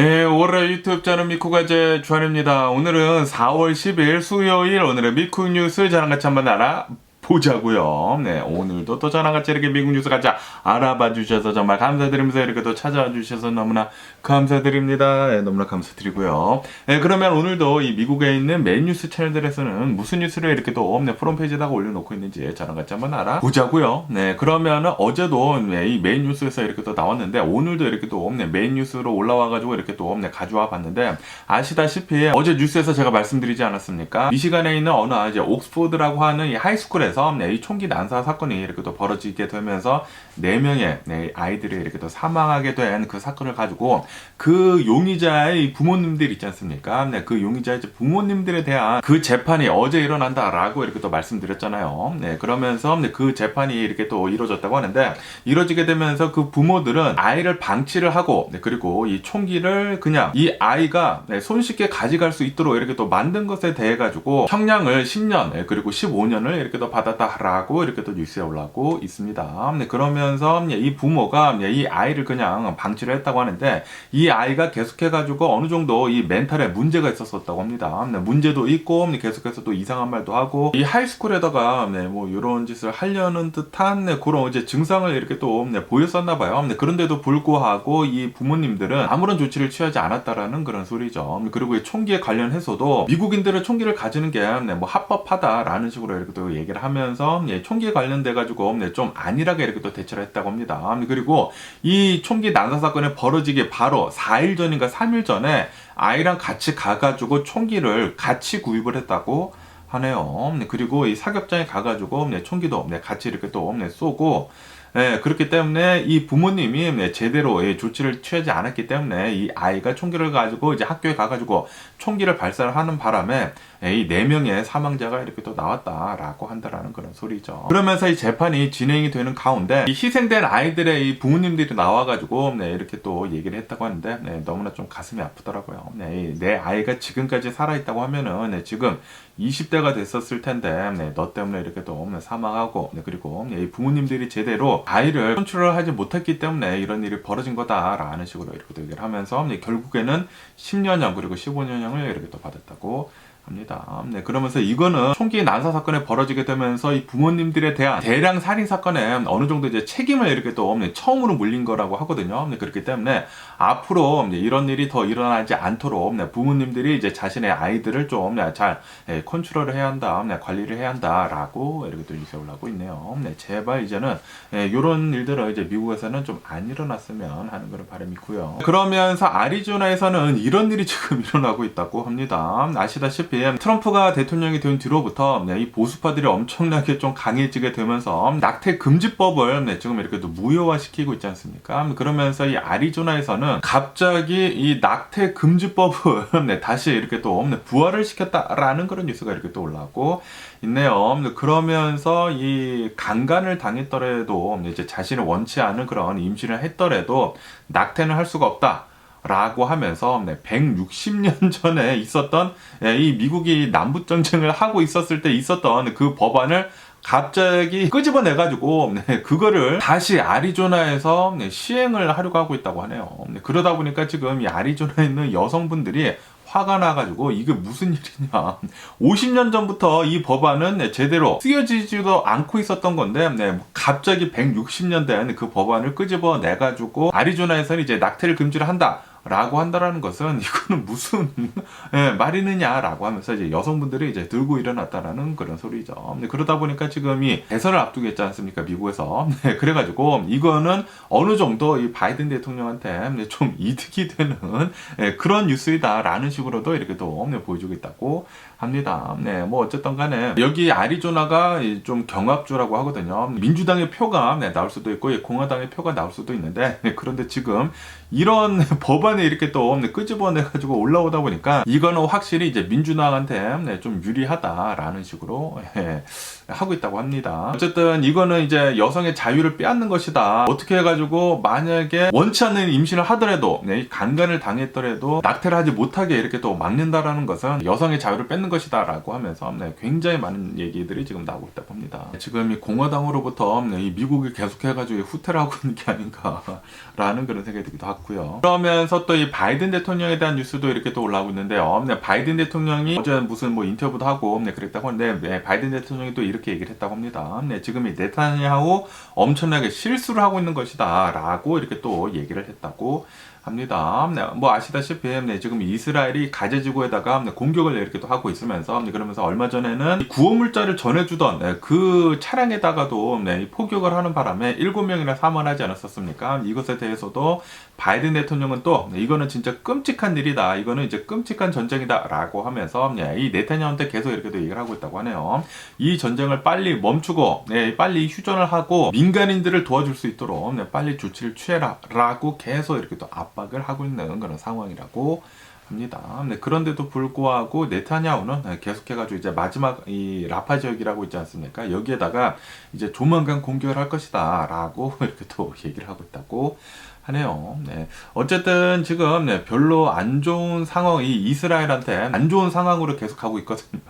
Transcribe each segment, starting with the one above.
예, 올해 유튜브 저는 미쿠가제 주한입니다. 오늘은 4월 10일 수요일 오늘의 미쿠 뉴스 저랑 같이 한번 알아보자고요. 네, 오늘도 또 저랑 같이 이렇게 미국 뉴스 같이 알아봐 주셔서 정말 감사드리면서 이렇게 또 찾아와 주셔서 너무나 감사드립니다. 네, 너무나 감사드리고요. 네, 그러면 오늘도 이 미국에 있는 메인 뉴스 채널들에서는 무슨 뉴스를 이렇게 또 프롬페이지에다가 올려놓고 있는지 저랑 같이 한번 알아보자고요. 네, 그러면은 어제도 이 메인 뉴스에서 이렇게 또 나왔는데 오늘도 이렇게 또 메인 뉴스로 올라와가지고 이렇게 또 가져와 봤는데 아시다시피 어제 뉴스에서 제가 말씀드리지 않았습니까? 미시간에 있는 어느 이제 옥스포드라고 하는 이 하이스쿨에서 이 총기 난사 사건이 이렇게 또 벌어지게 되면서 4명의 아이들이 이렇게 또 사망하게 된 그 사건을 가지고 그 용의자의 부모님들 있지 않습니까? 네, 그 용의자의 부모님들에 대한 그 재판이 어제 일어난다라고 이렇게 또 말씀드렸잖아요. 네, 그러면서 그 재판이 이렇게 또 이루어졌다고 하는데 이루어지게 되면서 그 부모들은 아이를 방치를 하고 그리고 이 총기를 그냥 이 아이가 손쉽게 가져갈 수 있도록 이렇게 또 만든 것에 대해 가지고 형량을 10년 그리고 15년을 이렇게 또 받았다라고 이렇게 또 뉴스에 올라오고 있습니다. 네, 그러면서 이 부모가 이 아이를 그냥 방치를 했다고 하는데 이 아이가 계속해가지고 어느 정도 이 멘탈에 문제가 있었다고 합니다. 네, 문제도 있고 계속해서 또 이상한 말도 하고 이 하이스쿨에다가 뭐 이런 짓을 하려는 듯한 그런 이제 증상을 이렇게 또 보였었나 봐요. 그런데도 불구하고 이 부모님들은 아무런 조치를 취하지 않았다라는 그런 소리죠. 그리고 이 총기에 관련해서도 미국인들은 총기를 가지는 게 뭐 합법하다라는 식으로 이렇게 또 얘기를 하면서 총기에 관련돼 가지고 좀 안일하게 이렇게 또 대처를 했다고 합니다. 그리고 이 총기 난사 사건이 벌어지기 바로 4일 전인가 3일 전에 아이랑 같이 가가지고 총기를 같이 구입을 했다고 하네요. 그리고 이 사격장에 가가지고 총기도 같이 이렇게 또 쏘고 그렇기 때문에 이 부모님이 제대로 조치를 취하지 않았기 때문에 이 아이가 총기를 가지고 이제 학교에 가가지고 총기를 발사를 하는 바람에 이 4명의 사망자가 이렇게 또 나왔다라고 한다라는 그런 소리죠. 그러면서 이 재판이 진행이 되는 가운데 이 희생된 아이들의 이 부모님들이 나와가지고 이렇게 또 얘기를 했다고 하는데 너무나 좀 가슴이 아프더라고요. 내 아이가 지금까지 살아있다고 하면은 지금 20대가 됐었을 텐데 너 때문에 이렇게 또 사망하고 그리고 이 부모님들이 제대로 아이를 컨트롤 하지 못했기 때문에 이런 일이 벌어진 거다라는 식으로 이렇게 또 얘기를 하면서 결국에는 10년형 그리고 15년형을 이렇게 또 받았다고 합니다. 그러면서 이거는 총기 난사 사건에 벌어지게 되면서 이 부모님들에 대한 대량 살인 사건에 어느 정도 이제 책임을 이렇게 또 처음으로 물린 거라고 하거든요. 그렇기 때문에 앞으로 이런 일이 더 일어나지 않도록 부모님들이 이제 자신의 아이들을 좀 잘 컨트롤을 해야 한다, 관리를 해야 한다라고 이렇게 또 뉴스에 올라오고 있네요. 제발 이제는 이런 일들은 이제 미국에서는 좀 안 일어났으면 하는 그런 바람이 있고요. 그러면서 아리조나에서는 이런 일이 지금 일어나고 있다고 합니다. 아시다시피 트럼프가 대통령이 된 뒤로부터 이 보수파들이 엄청나게 좀 강해지게 되면서 낙태 금지법을 지금 이렇게 또 무효화시키고 있지 않습니까? 그러면서 이 아리조나에서는 갑자기 이 낙태 금지법을 다시 이렇게 또 부활을 시켰다라는 그런 뉴스가 이렇게 또 올라오고 있네요. 그러면서 이 강간을 당했더라도 이제 자신을 원치 않은 그런 임신을 했더라도 낙태는 할 수가 없다. 라고 하면서 160년 전에 있었던 이 미국이 남북전쟁을 하고 있었을 때 있었던 그 법안을 갑자기 끄집어내가지고 그거를 다시 아리조나에서 시행을 하려고 하고 있다고 하네요. 그러다 보니까 지금 이 아리조나에 있는 여성분들이 화가 나가지고 이게 무슨 일이냐. 50년 전부터 이 법안은 제대로 쓰여지지도 않고 있었던 건데 갑자기 160년 된 그 법안을 끄집어내가지고 아리조나에서는 이제 낙태를 금지를 한다. 라고 한다라는 것은 이거는 무슨 말이느냐라고 하면서 이제 여성분들이 이제 들고 일어났다라는 그런 소리죠. 그러다 보니까 지금 이 대선을 앞두고 있지 않습니까? 미국에서. 그래가지고 이거는 어느 정도 이 바이든 대통령한테 좀 이득이 되는 그런 뉴스이다라는 식으로도 이렇게 또 보여주고 있다고 합니다. 뭐 어쨌든 간에 여기 아리조나가 좀 경합주라고 하거든요. 민주당의 표가 나올 수도 있고 공화당의 표가 나올 수도 있는데 그런데 지금 이런 법안에 이렇게 또 끄집어내가지고 올라오다 보니까 이거는 확실히 이제 민주당한테 좀 유리하다라는 식으로 하고 있다고 합니다. 어쨌든 이거는 이제 여성의 자유를 빼앗는 것이다. 어떻게 해가지고 만약에 원치 않는 임신을 하더라도 강간을 당했더라도 낙태를 하지 못하게 이렇게 또 막는다라는 것은 여성의 자유를 뺏는 것이다 라고 하면서 굉장히 많은 얘기들이 지금 나오고 있다고 합니다. 지금 이 공화당으로부터 이 미국이 계속해가지고 후퇴를 하고 있는 게 아닌가 라는 그런 생각이 들기도 하고요. 그러면서 또 이 바이든 대통령에 대한 뉴스도 이렇게 또 올라오고 있는데요. 바이든 대통령이 어제 무슨 뭐 인터뷰도 하고 그랬다고 하는데 바이든 대통령이 또 이렇게 얘기를 했다고 합니다. 지금 이 네타냐후 엄청나게 실수를 하고 있는 것이다 라고 이렇게 또 얘기를 했다고 합니다. 뭐 아시다시피 지금 이스라엘이 가제 지구에다가 공격을 이렇게 또 하고 있으면서 그러면서 얼마 전에는 구호물자를 전해주던 그 차량에다가도 포격을 하는 바람에 7명이나 사망하지 않았었습니까? 이것에 대해서도 바이든 대통령은 또 이거는 진짜 끔찍한 일이다. 이거는 이제 끔찍한 전쟁이다 라고 하면서 이 네타냐후한테 계속 이렇게 또 얘기를 하고 있다고 하네요. 이 전쟁을 빨리 멈추고 빨리 휴전을 하고 민간인들을 도와줄 수 있도록 빨리 조치를 취해라 라고 계속 이렇게 또 압박을 하고 있는 그런 상황이라고 합니다. 그런데도 불구하고 네타냐후는 계속해가지고 이제 마지막 이 라파 지역이라고 있지 않습니까? 여기에다가 이제 조만간 공격을 할 것이다 라고 이렇게 또 얘기를 하고 있다고 하네요. 어쨌든 지금 별로 안 좋은 상황이 이스라엘한테 안 좋은 상황으로 계속 가고 있거든요.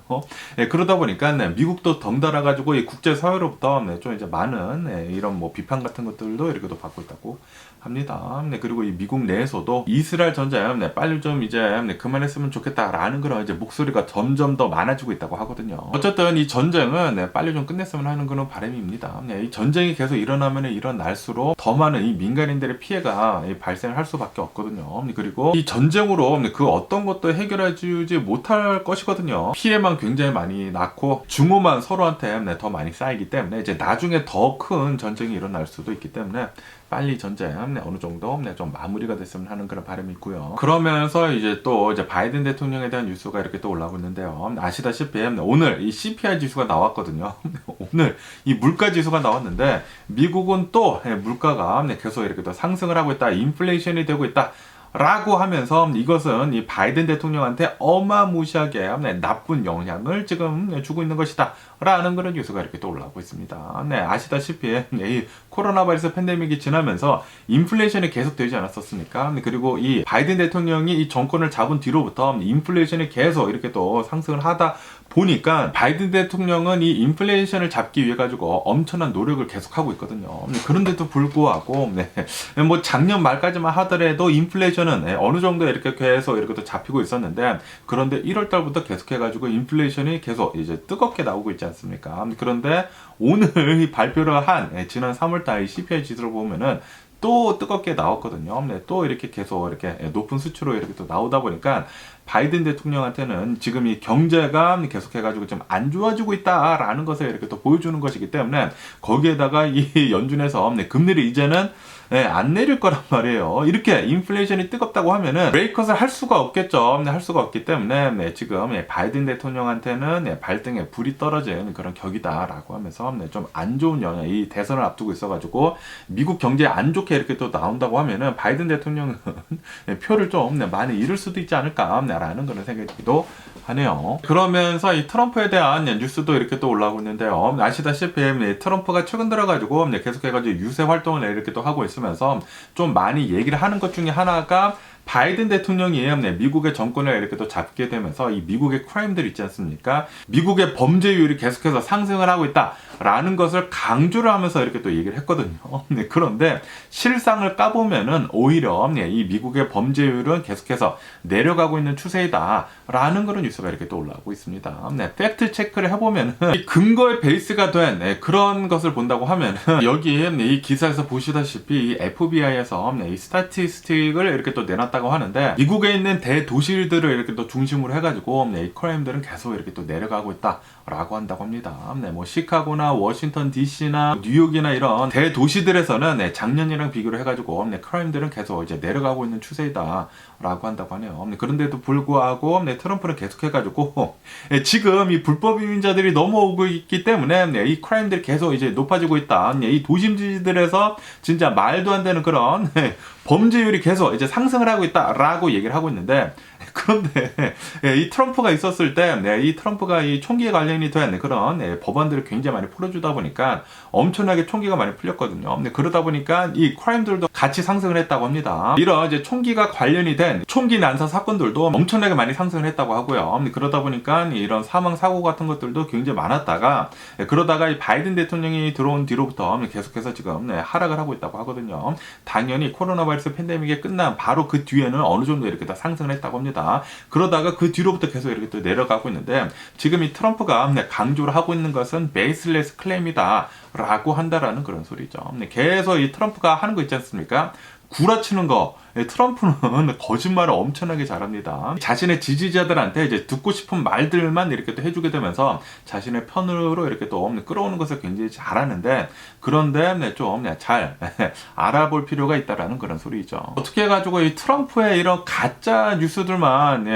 그러다 보니까 미국도 덩달아 가지고 이 국제 사회로부터 좀 이제 많은 이런 뭐 비판 같은 것들도 이렇게 또 받고 있다고 합니다. 그리고 이 미국 내에서도 이스라엘 전쟁 빨리 좀 이제 그만했으면 좋겠다라는 그런 이제 목소리가 점점 더 많아지고 있다고 하거든요. 어쨌든 이 전쟁은 빨리 좀 끝냈으면 하는 그런 바람입니다. 이 전쟁이 계속 일어나면 일어날수록 더 많은 이 민간인들의 피해가 발생을 할 수밖에 없거든요. 그리고 이 전쟁으로 그 어떤 것도 해결해주지 못할 것이거든요. 피해만 굉장히 많이 낳고 증오만 서로한테 더 많이 쌓이기 때문에 이제 나중에 더 큰 전쟁이 일어날 수도 있기 때문에 빨리 전쟁 어느 정도 좀 마무리가 됐으면 하는 그런 바람이 있고요. 그러면서 이제 또 이제 바이든 대통령에 대한 뉴스가 이렇게 또 올라오고 있는데요. 아시다시피 오늘 이 CPI 지수가 나왔거든요. 오늘 이 물가 지수가 나왔는데 미국은 또 물가가 계속 이렇게 또 상승을 하고 있다. 인플레이션이 되고 있다. 라고 하면서 이것은 이 바이든 대통령한테 어마무시하게 나쁜 영향을 지금 주고 있는 것이다 라는 그런 뉴스가 이렇게 또 올라오고 있습니다. 아시다시피 이 코로나 바이러스 팬데믹이 지나면서 인플레이션이 계속 되지 않았었습니까? 그리고 이 바이든 대통령이 이 정권을 잡은 뒤로부터 인플레이션이 계속 이렇게 또 상승을 하다 보니까 바이든 대통령은 이 인플레이션을 잡기 위해 가지고 엄청난 노력을 계속하고 있거든요. 그런데도 불구하고 뭐 작년 말까지만 하더라도 인플레이션은 어느 정도 이렇게 계속 이렇게 또 잡히고 있었는데 그런데 1월 달부터 계속해 가지고 인플레이션이 계속 이제 뜨겁게 나오고 있지 않습니까? 그런데 오늘 발표를 한 지난 3월 달 CPI 지수를 보면은 또 뜨겁게 나왔거든요. 또 이렇게 계속 이렇게 높은 수치로 이렇게 또 나오다 보니까 바이든 대통령한테는 지금 이 경제가 계속해가지고 좀 안 좋아지고 있다라는 것을 이렇게 또 보여주는 것이기 때문에 거기에다가 이 연준에서 금리를 이제는 안 내릴 거란 말이에요. 이렇게 인플레이션이 뜨겁다고 하면은 브레이크컷을 할 수가 없겠죠. 할 수가 없기 때문에 지금 바이든 대통령한테는 발등에 불이 떨어진 그런 격이다라고 하면서 좀 안 좋은 영향, 이 대선을 앞두고 있어가지고 미국 경제에 안 좋게 이렇게 또 나온다고 하면은 바이든 대통령은 표를 좀 많이 잃을 수도 있지 않을까라는 그런 생각이기도 하네요. 그러면서 이 트럼프에 대한 뉴스도 이렇게 또 올라오고 있는데요. 아시다시피 트럼프가 최근 들어가지고 계속해가지고 유세 활동을 이렇게 또 하고 있으면서 좀 많이 얘기를 하는 것 중에 하나가 바이든 대통령이 미국의 정권을 이렇게 또 잡게 되면서 이 미국의 크라임들 있지 않습니까? 미국의 범죄율이 계속해서 상승을 하고 있다라는 것을 강조를 하면서 이렇게 또 얘기를 했거든요. 그런데 실상을 까보면은 오히려 이 미국의 범죄율은 계속해서 내려가고 있는 추세이다라는 그런 뉴스가 이렇게 또 올라오고 있습니다. 팩트 체크를 해보면은 이 근거의 베이스가 된 그런 것을 본다고 하면은 여기 이 기사에서 보시다시피 이 FBI에서 이 스타티스틱을 이렇게 또 내놨다. 고 하는데 미국에 있는 대도시들을 이렇게 또 중심으로 해가지고 이 크라임들은 계속 이렇게 또 내려가고 있다라고 한다고 합니다. 뭐 시카고나 워싱턴 DC나 뉴욕이나 이런 대도시들에서는 작년이랑 비교를 해가지고 크라임들은 계속 이제 내려가고 있는 추세이다라고 한다고 하네요. 그런데도 불구하고 트럼프는 계속해가지고 지금 이 불법 이민자들이 넘어오고 있기 때문에 이 크라임들이 계속 이제 높아지고 있다. 이 도심지들에서 진짜 말도 안 되는 그런 범죄율이 계속 이제 상승을 하고 있다라고 얘기를 하고 있는데 그런데 이 트럼프가 있었을 때, 이 트럼프가 이 총기에 관련이 된 그런 법안들을 굉장히 많이 풀어주다 보니까 엄청나게 총기가 많이 풀렸거든요. 그러다 보니까 이 크라임들도 같이 상승을 했다고 합니다. 이런 이제 총기가 관련이 된 총기 난사 사건들도 엄청나게 많이 상승을 했다고 하고요. 그러다 보니까 이런 사망 사고 같은 것들도 굉장히 많았다가 그러다가 이 바이든 대통령이 들어온 뒤로부터 계속해서 지금 하락을 하고 있다고 하거든요. 당연히 코로나 바이러스 팬데믹이 끝난 바로 그 뒤에는 어느 정도 이렇게 다 상승을 했다고 합니다. 그러다가 그 뒤로부터 계속 이렇게 또 내려가고 있는데 지금 이 트럼프가 강조를 하고 있는 것은 베이스레스 클레임이다 라고 한다라는 그런 소리죠. 계속 이 트럼프가 하는 거 있지 않습니까? 구라치는 거. 트럼프는 거짓말을 엄청나게 잘합니다. 자신의 지지자들한테 이제 듣고 싶은 말들만 이렇게 또 해주게 되면서 자신의 편으로 이렇게 또 끌어오는 것을 굉장히 잘하는데 그런데 좀 잘 알아볼 필요가 있다라는 그런 소리죠. 어떻게 해가지고 이 트럼프의 이런 가짜 뉴스들만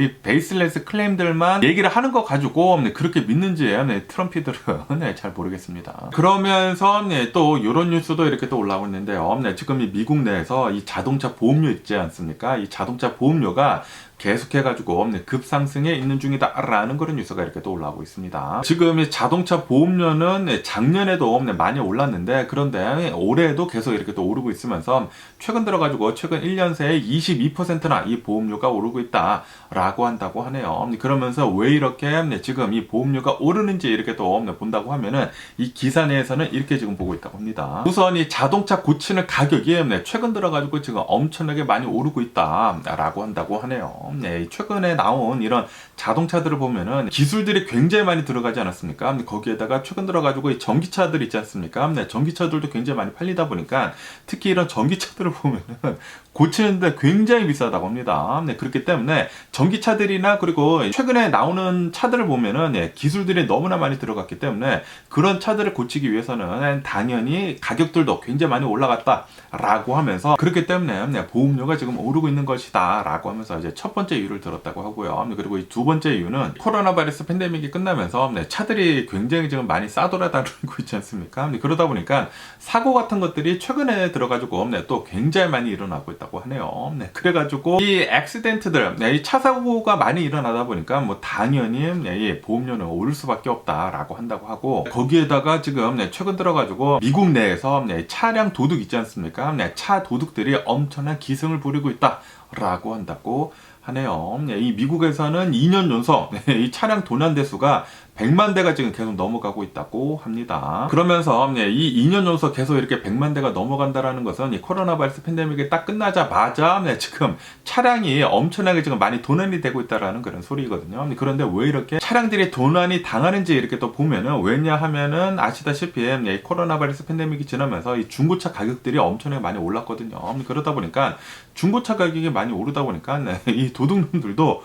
이 베이스레스 클레임들만 얘기를 하는 거 가지고 그렇게 믿는지 트럼피들은 잘 모르겠습니다. 그러면서 또 이런 뉴스도 이렇게 또 올라오고 있는데요. 지금 이 미국 내에서 이 자동차 보험료 있지 않습니까? 이 자동차 보험료가 계속해가지고 급상승에 있는 중이다라는 그런 뉴스가 이렇게 또 올라오고 있습니다. 지금 이 자동차 보험료는 작년에도 많이 올랐는데 그런데 올해도 계속 이렇게 또 오르고 있으면서 최근 들어가지고 최근 1년 새에 22%나 이 보험료가 오르고 있다라고 한다고 하네요. 그러면서 왜 이렇게 지금 이 보험료가 오르는지 이렇게 또 본다고 하면은 이 기사 내에서는 이렇게 지금 보고 있다고 합니다. 우선 이 자동차 고치는 가격이 최근 들어가지고 지금 엄청나게 많이 오르고 있다라고 한다고 하네요. 최근에 나온 이런 자동차들을 보면은 기술들이 굉장히 많이 들어가지 않았습니까? 거기에다가 최근 들어가지고 이 전기차들 있지 않습니까? 전기차들도 굉장히 많이 팔리다 보니까 특히 이런 전기차들을 보면은 고치는데 굉장히 비싸다고 합니다. 그렇기 때문에 전기차들이나 그리고 최근에 나오는 차들을 보면은 기술들이 너무나 많이 들어갔기 때문에 그런 차들을 고치기 위해서는 당연히 가격들도 굉장히 많이 올라갔다라고 하면서 그렇기 때문에 보험료가 지금 오르고 있는 것이다라고 하면서 이제 첫 번째 이유를 들었다고 하고요. 그리고 이 두 번째 이유는 코로나 바이러스 팬데믹이 끝나면서 차들이 굉장히 지금 많이 싸돌아다니고 있지 않습니까? 그러다 보니까 사고 같은 것들이 최근에 들어가지고 또 굉장히 많이 일어나고 있다고 하네요. 그래가지고 이 액시덴트들, 이 차 사고가 많이 일어나다 보니까 당연히 이 보험료는 오를 수밖에 없다라고 한다고 하고 거기에다가 지금 최근 들어가지고 미국 내에서 차량 도둑 있지 않습니까? 차 도둑들이 엄청난 기승을 부리고 있다라고 한다고 하네요. 이 미국에서는 2년 연속 이 차량 도난 대수가 100만 대가 지금 계속 넘어가고 있다고 합니다. 그러면서 이 2년 연속 계속 이렇게 100만 대가 넘어간다라는 것은 이 코로나 바이러스 팬데믹이 딱 끝나자마자 지금 차량이 엄청나게 지금 많이 도난이 되고 있다라는 그런 소리거든요. 그런데 왜 이렇게 차량들이 도난이 당하는지 이렇게 또 보면은 왜냐 하면은 아시다시피 이 코로나 바이러스 팬데믹이 지나면서 이 중고차 가격들이 엄청나게 많이 올랐거든요. 그러다 보니까 중고차 가격이 많이 오르다 보니까 이 도둑놈들도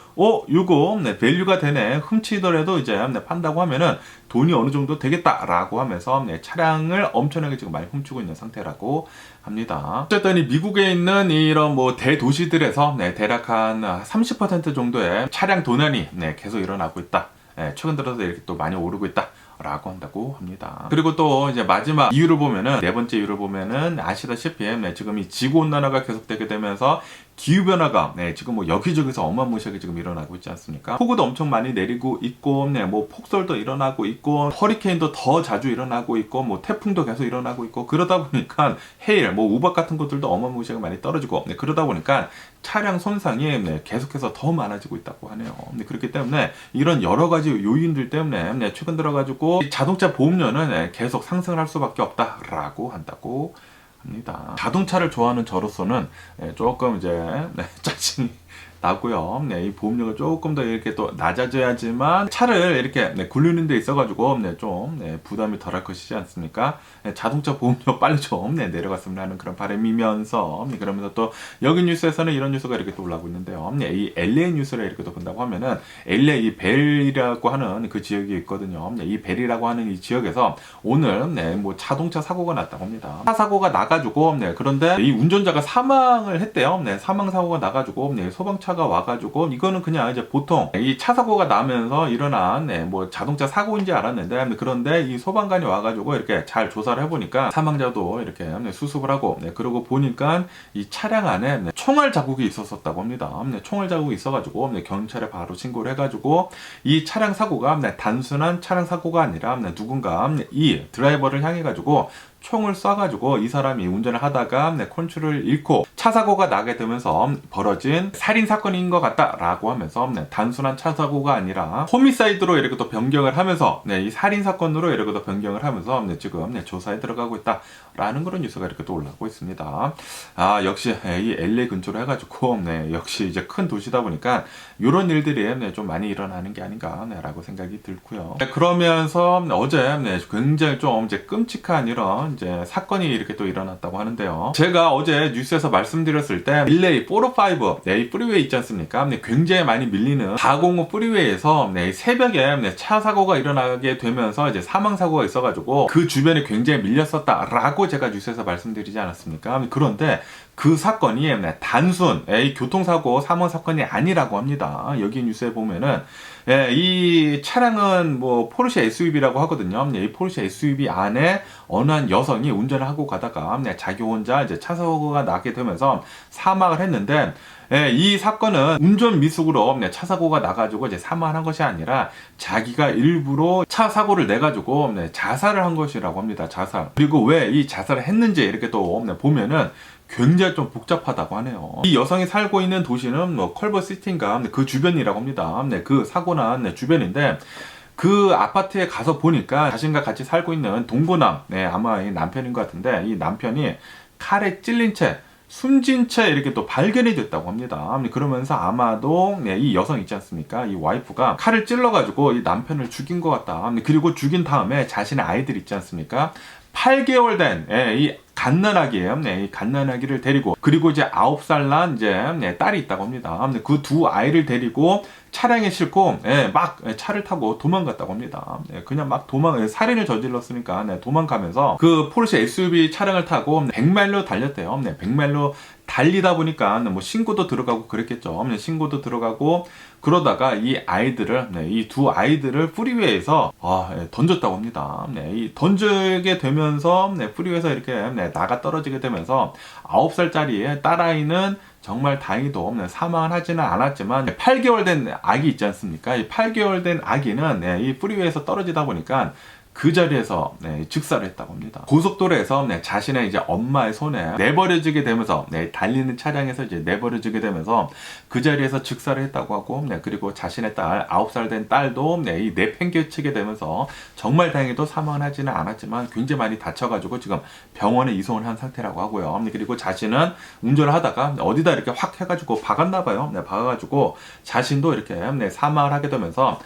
이거 밸류가 되네 훔치더라도 이제 판다고 하면은 돈이 어느 정도 되겠다라고 하면서 차량을 엄청나게 지금 많이 훔치고 있는 상태라고 합니다. 어쨌든 이 미국에 있는 이런 뭐 대도시들에서 대략 한 30% 정도의 차량 도난이 계속 일어나고 있다. 최근 들어서 이렇게 또 많이 오르고 있다. 라고 한다고 합니다. 그리고 또 이제 마지막 이유를 보면은 네 번째 이유를 보면은 아시다시피 지금 이 지구 온난화가 계속되게 되면서 기후 변화가 지금 뭐 여기저기서 어마무시하게 지금 일어나고 있지 않습니까? 폭우도 엄청 많이 내리고 있고 뭐 폭설도 일어나고 있고 허리케인도 더 자주 일어나고 있고 뭐 태풍도 계속 일어나고 있고 그러다 보니까 해일 뭐 우박 같은 것들도 어마무시하게 많이 떨어지고 그러다 보니까 차량 손상이 계속해서 더 많아지고 있다고 하네요. 그렇기 때문에 이런 여러 가지 요인들 때문에 최근 들어가지고 자동차 보험료는 계속 상승을 할 수밖에 없다라고 한다고 합니다. 자동차를 좋아하는 저로서는 조금 이제 짜증이 나고요. 이 보험료가 조금 더 이렇게 또 낮아져야지만 차를 이렇게 굴리는 데 있어가지고 좀 부담이 덜할 것이지 않습니까? 자동차 보험료 빨리 좀 내려갔으면 하는 그런 바람이면서 그러면서 또 여기 뉴스에서는 이런 뉴스가 이렇게 또 올라오고 있는데요. 이 LA 뉴스를 이렇게 또 본다고 하면은 LA 벨이라고 하는 그 지역이 있거든요. 이 벨이라고 하는 이 지역에서 오늘 뭐 자동차 사고가 났다고 합니다. 차 사고가 나가지고 그런데 이 운전자가 사망을 했대요. 사망 사고가 나가지고 와가지고 소방차가 와가지고 이거는 그냥 이제 보통 이 차 사고가 나면서 일어난 뭐 자동차 사고인지 알았는데, 그런데 이 소방관이 와가지고 이렇게 잘 조사를 해보니까 사망자도 이렇게 수습을 하고, 그러고 보니까 이 차량 안에 총알 자국이 있었다고 합니다. 총알 자국이 있어가지고 경찰에 바로 신고를 해가지고 이 차량 사고가 단순한 차량 사고가 아니라 누군가 이 드라이버를 향해가지고 총을 쏴가지고 이 사람이 운전을 하다가 컨트롤을 잃고 차 사고가 나게 되면서 벌어진 살인 사건인 것 같다라고 하면서 단순한 차 사고가 아니라 호미사이드로 이렇게 또 변경을 하면서 이 살인 사건으로 이렇게 또 변경을 하면서 지금 조사에 들어가고 있다라는 그런 뉴스가 이렇게 또 올라오고 있습니다. 아, 역시 이 LA 근처로 해가지고 역시 이제 큰 도시다 보니까 이런 일들이 좀 많이 일어나는 게 아닌가라고 생각이 들고요. 그러면서 어제 굉장히 좀 이제 끔찍한 이런 이제 사건이 이렇게 또 일어났다고 하는데요. 제가 어제 뉴스에서 말씀드렸을 때 LA 405 이 프리웨이 있지 않습니까? 굉장히 많이 밀리는 405 프리웨이에서 새벽에 차 사고가 일어나게 되면서 이제 사망 사고가 있어가지고 그 주변에 굉장히 밀렸었다라고 제가 뉴스에서 말씀드리지 않았습니까? 그런데 그 사건이 단순 교통사고 사망 사건이 아니라고 합니다. 여기 뉴스에 보면은 이 차량은 뭐 포르쉐 SUV라고 하거든요. 이 포르쉐 SUV 안에 어느 한 여성이 운전을 하고 가다가 자기 혼자 이제 차 사고가 나게 되면서 사망을 했는데, 이 사건은 운전 미숙으로 차 사고가 나가지고 이제 사망한 것이 아니라 자기가 일부러 차 사고를 내가지고 자살을 한 것이라고 합니다. 자살. 그리고 왜 이 자살을 했는지 이렇게 또 보면은 굉장히 좀 복잡하다고 하네요. 이 여성이 살고 있는 도시는 뭐 컬버시티인가 그 주변이라고 합니다. 그 사고 난 주변인데, 그 아파트에 가서 보니까 자신과 같이 살고 있는 동거남, 아마 이 남편인 것 같은데, 이 남편이 칼에 찔린 채 숨진 채 이렇게 또 발견이 됐다고 합니다. 그러면서 아마도 이 여성 있지 않습니까? 이 와이프가 칼을 찔러가지고 이 남편을 죽인 것 같다. 그리고 죽인 다음에 자신의 아이들 있지 않습니까? 8개월 된 이 갓난아기예요. 이 갓난아기를 데리고, 그리고 이제 9살 난 이제 딸이 있다고 합니다. 그 두 아이를 데리고 차량에 싣고 막 차를 타고 도망갔다고 합니다. 그냥 막 살인을 저질렀으니까 도망가면서 그 포르쉐 SUV 차량을 타고 100마일로 달렸대요. 100마일로 달리다 보니까 뭐 신고도 들어가고 그랬겠죠. 신고도 들어가고 그러다가 이 아이들을 이 두 아이들을 프리웨이에서 던졌다고 합니다. 이 던지게 되면서 프리웨이에서 이렇게 나가 떨어지게 되면서 9살짜리 딸아이는 정말 다행히도 사망을 하지는 않았지만 8개월 된 아기 있지 않습니까? 이 8개월 된 아기는 이 프리웨이에서 떨어지다 보니까 그 자리에서 즉사를 했다고 합니다. 고속도로에서 자신의 이제 엄마의 손에 내버려지게 되면서 달리는 차량에서 이제 내버려지게 되면서 그 자리에서 즉사를 했다고 하고, 그리고 자신의 딸 9살 된 딸도 이 내팽개치게 되면서 정말 다행히도 사망을 하지는 않았지만 굉장히 많이 다쳐가지고 지금 병원에 이송을 한 상태라고 하고요. 그리고 자신은 운전을 하다가 어디다 이렇게 확 해가지고 박았나 봐요. 박아가지고 자신도 이렇게 사망을 하게 되면서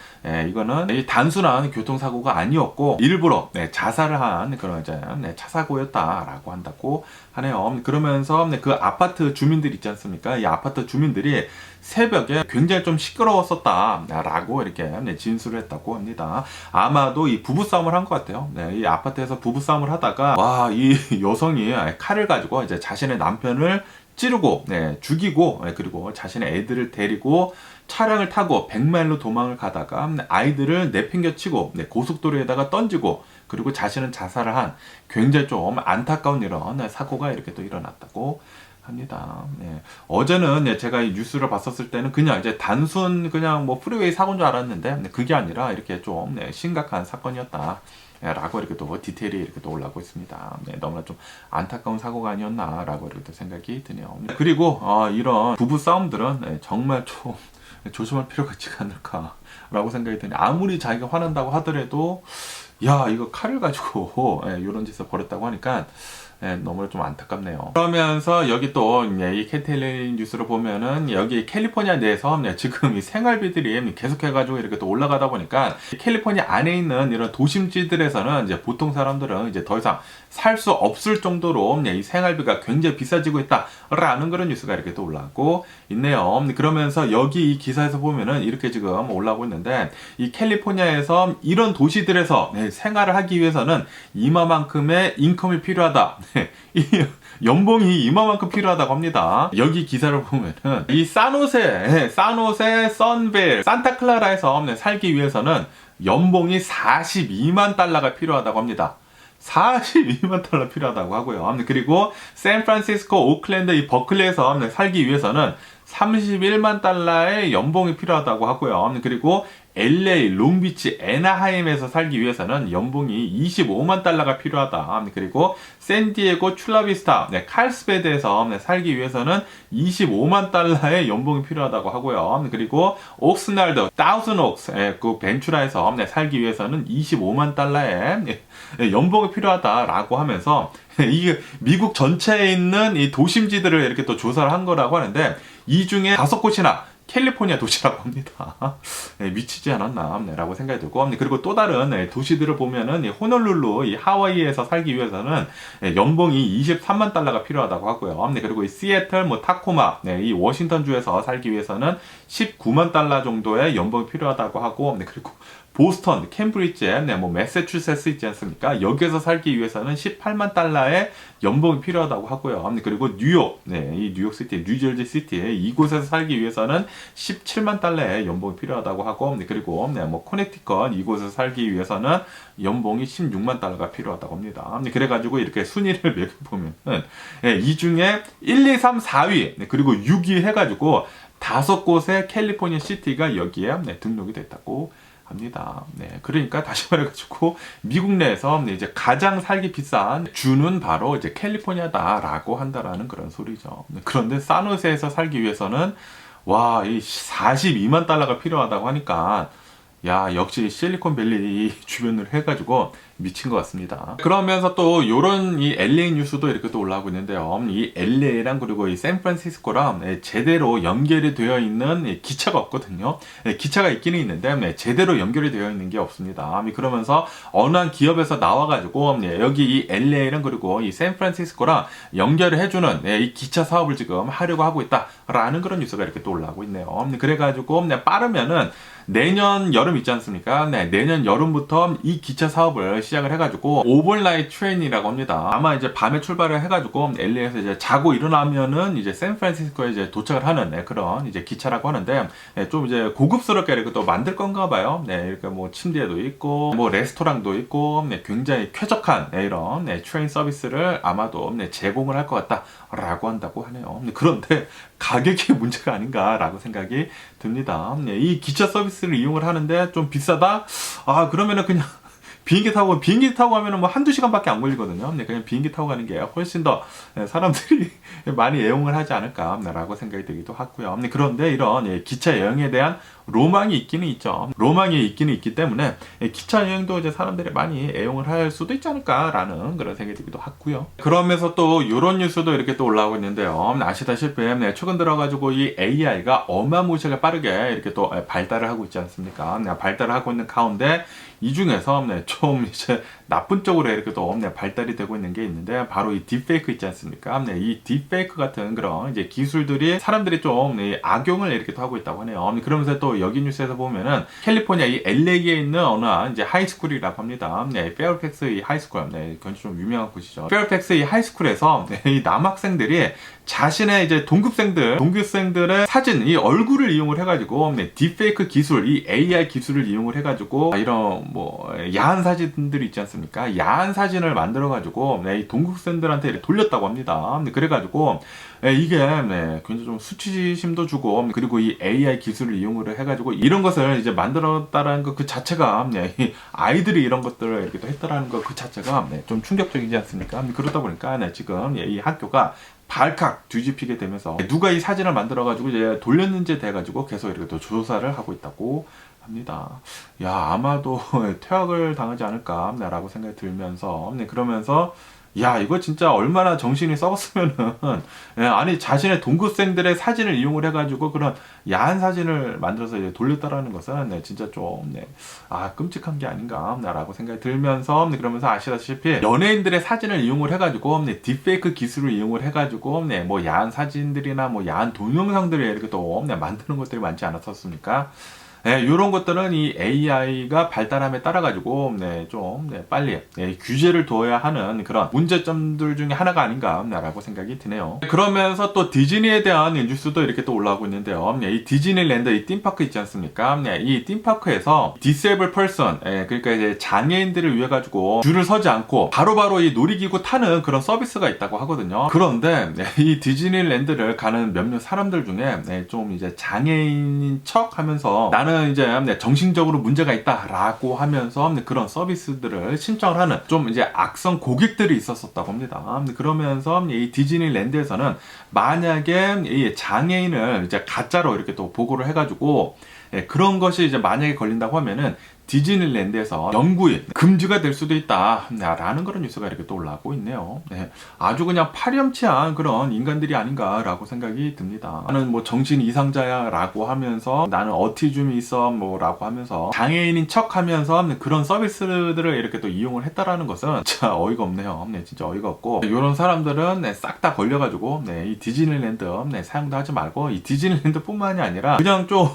이거는 이 단순한 교통사고가 아니었고 일부러 자살을 한 그런 이제 차 사고였다라고 한다고 하네요. 그러면서 그 아파트 주민들 있지 않습니까? 이 아파트 주민들이 새벽에 굉장히 좀 시끄러웠었다라고 이렇게 진술을 했다고 합니다. 아마도 이 부부싸움을 한 것 같아요. 이 아파트에서 부부싸움을 하다가 이 여성이 칼을 가지고 이제 자신의 남편을 찌르고 죽이고, 그리고 자신의 애들을 데리고 차량을 타고 100마일로 도망을 가다가 아이들을 내팽겨치고 고속도로에다가 던지고, 그리고 자신은 자살을 한 굉장히 좀 안타까운 이런 사고가 이렇게 또 일어났다고 합니다. 어제는 제가 이 뉴스를 봤었을 때는 그냥 이제 단순 그냥 뭐 프리웨이 사고인 줄 알았는데 그게 아니라 이렇게 좀 심각한 사건이었다 라고 이렇게 또 디테일이 이렇게 또 올라오고 있습니다. 너무나 좀 안타까운 사고가 아니었나 라고 이렇게 또 생각이 드네요. 그리고 이런 부부 싸움들은 정말 좀 조심할 필요가 있지 않을까 라고 생각이 드네요. 아무리 자기가 화난다고 하더라도 이거 칼을 가지고 이런 짓을 벌였다고 하니까 너무 좀 안타깝네요. 그러면서 여기 또 이 캐텔린 뉴스를 보면은 여기 캘리포니아 내에서 지금 이 생활비들이 계속해가지고 이렇게 또 올라가다 보니까 캘리포니아 안에 있는 이런 도심지들에서는 이제 보통 사람들은 이제 더 이상 살 수 없을 정도로 이 생활비가 굉장히 비싸지고 있다라는 그런 뉴스가 이렇게 또 올라오고 있네요. 그러면서 여기 이 기사에서 보면은 이렇게 지금 올라오고 있는데, 이 캘리포니아에서 이런 도시들에서 생활을 하기 위해서는 이만큼의 인컴이 필요하다. 이 연봉이 이만큼 필요하다고 합니다. 여기 기사를 보면은 이 사노세, 선벨, 산타클라라에서 살기 위해서는 연봉이 42만 달러가 필요하다고 합니다. 42만 달러 필요하다고 하고요. 그리고 샌프란시스코, 오클랜드, 이 버클리에서 살기 위해서는 31만 달러의 연봉이 필요하다고 하고요. 그리고 LA, 롱비치, 애나하임에서 살기 위해서는 연봉이 25만 달러가 필요하다. 그리고 샌디에고, 출라비스타, 칼스베드에서 살기 위해서는 25만 달러의 연봉이 필요하다고 하고요. 그리고 옥스날드, 다우슨옥스, 그 벤츄라에서 살기 위해서는 25만 달러의 연봉이 필요하다라고 하면서 이게 미국 전체에 있는 이 도심지들을 이렇게 또 조사를 한 거라고 하는데 이 중에 5곳이나 캘리포니아 도시라고 합니다. 미치지 않았나 라고 생각이 들고, 그리고 또 다른 도시들을 보면은 호놀룰루, 이 하와이에서 살기 위해서는 연봉이 23만 달러가 필요하다고 하고요. 그리고 이 시애틀, 타코마, 이 워싱턴주에서 살기 위해서는 19만 달러 정도의 연봉이 필요하다고 하고, 그리고 보스턴, 캠브리지, 매사추세츠 있지 않습니까? 여기에서 살기 위해서는 18만 달러의 연봉이 필요하다고 하고요. 그리고 뉴욕, 이 뉴욕시티, 뉴저지 시티, 이곳에서 살기 위해서는 17만 달러의 연봉이 필요하다고 하고, 그리고 코네티컷, 이곳에서 살기 위해서는 연봉이 16만 달러가 필요하다고 합니다. 그래가지고 이렇게 순위를 매겨보면, 이 중에 1, 2, 3, 4위, 그리고 6위 해가지고 5곳의 캘리포니아 시티가 여기에 등록이 됐다고 합니다. 그러니까 다시 말해가지고 미국 내에서 이제 가장 살기 비싼 주는 바로 이제 캘리포니아다라고 한다라는 그런 소리죠. 그런데 산호세에서 살기 위해서는 와, 이 42만 달러가 필요하다고 하니까 야, 역시 실리콘밸리 주변으로 해가지고 미친 것 같습니다. 그러면서 또 요런 이 LA 뉴스도 이렇게 또 올라오고 있는데요. 이 LA랑 그리고 이 샌프란시스코랑 제대로 연결이 되어 있는 기차가 없거든요. 기차가 있기는 있는데 제대로 연결이 되어 있는 게 없습니다. 그러면서 어느 한 기업에서 나와가지고 여기 이 LA랑 그리고 이 샌프란시스코랑 연결을 해주는 이 기차 사업을 지금 하려고 하고 있다라는 그런 뉴스가 이렇게 또 올라오고 있네요. 그래가지고 빠르면은 내년 여름 있지 않습니까? 내년 여름부터 이 기차 사업을 시작을 해가지고 오버나이트 트레인이라고 합니다. 아마 이제 밤에 출발을 해가지고 LA에서 이제 자고 일어나면은 이제 샌프란시스코에 이제 도착을 하는 그런 이제 기차라고 하는데 좀 이제 고급스럽게 이렇게 또 만들 건가 봐요. 이렇게 뭐 침대도 있고 뭐 레스토랑도 있고 굉장히 쾌적한 이런 트레인 서비스를 아마도 제공을 할 것 같다라고 한다고 하네요. 그런데 가격이 문제가 아닌가라고 생각이 듭니다. 이 기차 서비스를 이용을 하는데 좀 비싸다? 아, 그러면은 그냥 비행기 타고 가면은 뭐 한두 시간밖에 안 걸리거든요. 그냥 비행기 타고 가는 게 훨씬 더 사람들이 많이 애용을 하지 않을까라고 생각이 들기도 하고요. 그런데 이런 기차 여행에 대한 로망이 있기는 있죠. 로망이 있기는 있기 때문에 기차 여행도 이제 사람들이 많이 애용을 할 수도 있지 않을까라는 그런 생각이 들기도 하고요. 그러면서 또 이런 뉴스도 이렇게 또 올라오고 있는데요. 아시다시피 최근 들어가지고 이 AI가 어마무시하게 빠르게 이렇게 또 발달을 하고 있지 않습니까? 발달을 하고 있는 가운데 이 중에서 좀 이제 나쁜 쪽으로 이렇게 또 발달이 되고 있는 게 있는데 바로 이 딥페이크 있지 않습니까? 이 딥페이크 같은 그런 이제 기술들이 사람들이 좀 악용을 이렇게 또 하고 있다고 하네요. 그러면서 또 여기 뉴스에서 보면은 캘리포니아 이 LA에 있는 어느 이제 하이스쿨이라고 합니다. 페어팩스 이 하이스쿨, 그건 좀 유명한 곳이죠. 페어팩스 이 하이스쿨에서 이 남학생들이 자신의 이제 동급생들의 사진, 이 얼굴을 이용을 해가지고 딥페이크 기술, 이 AI 기술을 이용을 해가지고 이런 뭐 야한 사진들이 있지 않습니까? 야한 사진을 만들어가지고 이 동급생들한테 돌렸다고 합니다. 그래가지고 이게 굉장히 좀 수치심도 주고 그리고 이 AI 기술을 이용을 해가지고 이런 것을 이제 만들었다라는 것 그 자체가 아이들이 이런 것들을 이렇게 또 했다라는 것 그 자체가 좀 충격적이지 않습니까? 그러다 보니까 지금 이 학교가 발칵 뒤집히게 되면서 누가 이 사진을 만들어가지고 이제 돌렸는지 돼가지고 계속 이렇게 또 조사를 하고 있다고 합니다. 야, 아마도 퇴학을 당하지 않을까라고 생각이 들면서 그러면서 야, 이거 진짜 얼마나 정신이 썩었으면은 아니 자신의 동급생들의 사진을 이용을 해가지고 그런 야한 사진을 만들어서 이제 돌렸다라는 것은 진짜 좀 끔찍한 게 아닌가라고 생각이 들면서 그러면서 아시다시피 연예인들의 사진을 이용을 해가지고 딥페이크 기술을 이용을 해가지고 뭐 야한 사진들이나 뭐 야한 동영상들을 이렇게 또 만드는 것들이 많지 않았었습니까? 이런 것들은 이 AI가 발달함에 따라 가지고 좀 빨리 규제를 둬야 하는 그런 문제점들 중에 하나가 아닌가라고 생각이 드네요. 그러면서 또 디즈니에 대한 뉴스도 이렇게 또 올라오고 있는데요. 이 디즈니랜드 이 팀파크 있지 않습니까? 이 팀파크에서 디세이블 퍼슨, 그러니까 이제 장애인들을 위해 가지고 줄을 서지 않고 바로바로 이 놀이기구 타는 그런 서비스가 있다고 하거든요. 그런데 이 디즈니랜드를 가는 몇몇 사람들 중에 좀 이제 장애인인 척 하면서 나는 이제 정신적으로 문제가 있다라고 하면서 그런 서비스들을 신청을 하는 좀 이제 악성 고객들이 있었다고 합니다. 그러면서 이 디즈니랜드에서는 만약에 이 장애인을 이제 가짜로 이렇게 또 보고를 해가지고 그런 것이 이제 만약에 걸린다고 하면은 디즈니랜드에서 영구히 금지가 될 수도 있다라는 그런 뉴스가 이렇게 또 올라오고 있네요. 아주 그냥 파렴치한 그런 인간들이 아닌가라고 생각이 듭니다. 나는 뭐 정신 이상자야라고 하면서 나는 어티즘이 있어 뭐라고 하면서 장애인인 척하면서 그런 서비스들을 이렇게 또 이용을 했다라는 것은 진짜 어이가 없네요. 진짜 어이가 없고 이런 사람들은 싹 다 걸려가지고 이 디즈니랜드 사용도 하지 말고 이 디즈니랜드뿐만이 아니라 그냥 좀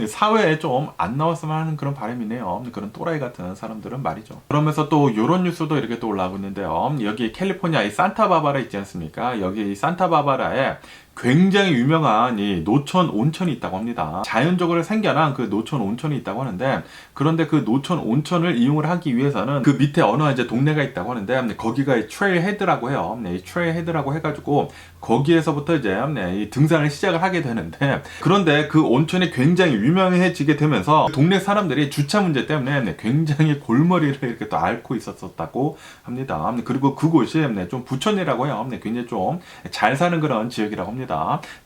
사회에 좀 안 나왔으면 하는 그런 바람이네요. 그런 또라이 같은 사람들은 말이죠. 그러면서 또 이런 뉴스도 이렇게 또 올라오고 있는데요. 여기 캘리포니아 이 산타바바라 있지 않습니까? 여기 이 산타바바라에 굉장히 유명한 이 노천 온천이 있다고 합니다. 자연적으로 생겨난 그 노천 온천이 있다고 하는데, 그런데 그 노천 온천을 이용을 하기 위해서는 그 밑에 어느 이제 동네가 있다고 하는데 거기가 이 트레일 헤드라고 해요. 이 트레일 헤드라고 해가지고 거기에서부터 이제 이 등산을 시작을 하게 되는데, 그런데 그 온천이 굉장히 유명해지게 되면서 동네 사람들이 주차 문제 때문에 굉장히 골머리를 이렇게 또 앓고 있었다고 합니다. 그리고 그곳이 좀 부천이라고 해요. 굉장히 좀 잘 사는 그런 지역이라고 합니다.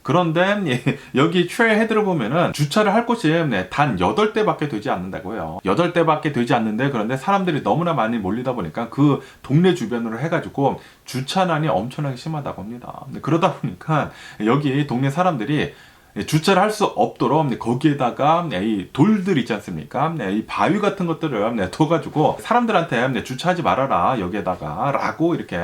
그런데 여기 트레일 헤드를 보면은 주차를 할 곳이 단 8대밖에 되지 않는다고 해요. 8대밖에 되지 않는데, 그런데 사람들이 너무나 많이 몰리다 보니까 그 동네 주변으로 해가지고 주차난이 엄청나게 심하다고 합니다. 그러다 보니까 여기 동네 사람들이 주차를 할 수 없도록 거기에다가 이 돌들 있지 않습니까? 이 바위 같은 것들을 둬가지고 사람들한테 주차하지 말아라 여기에다가 라고 이렇게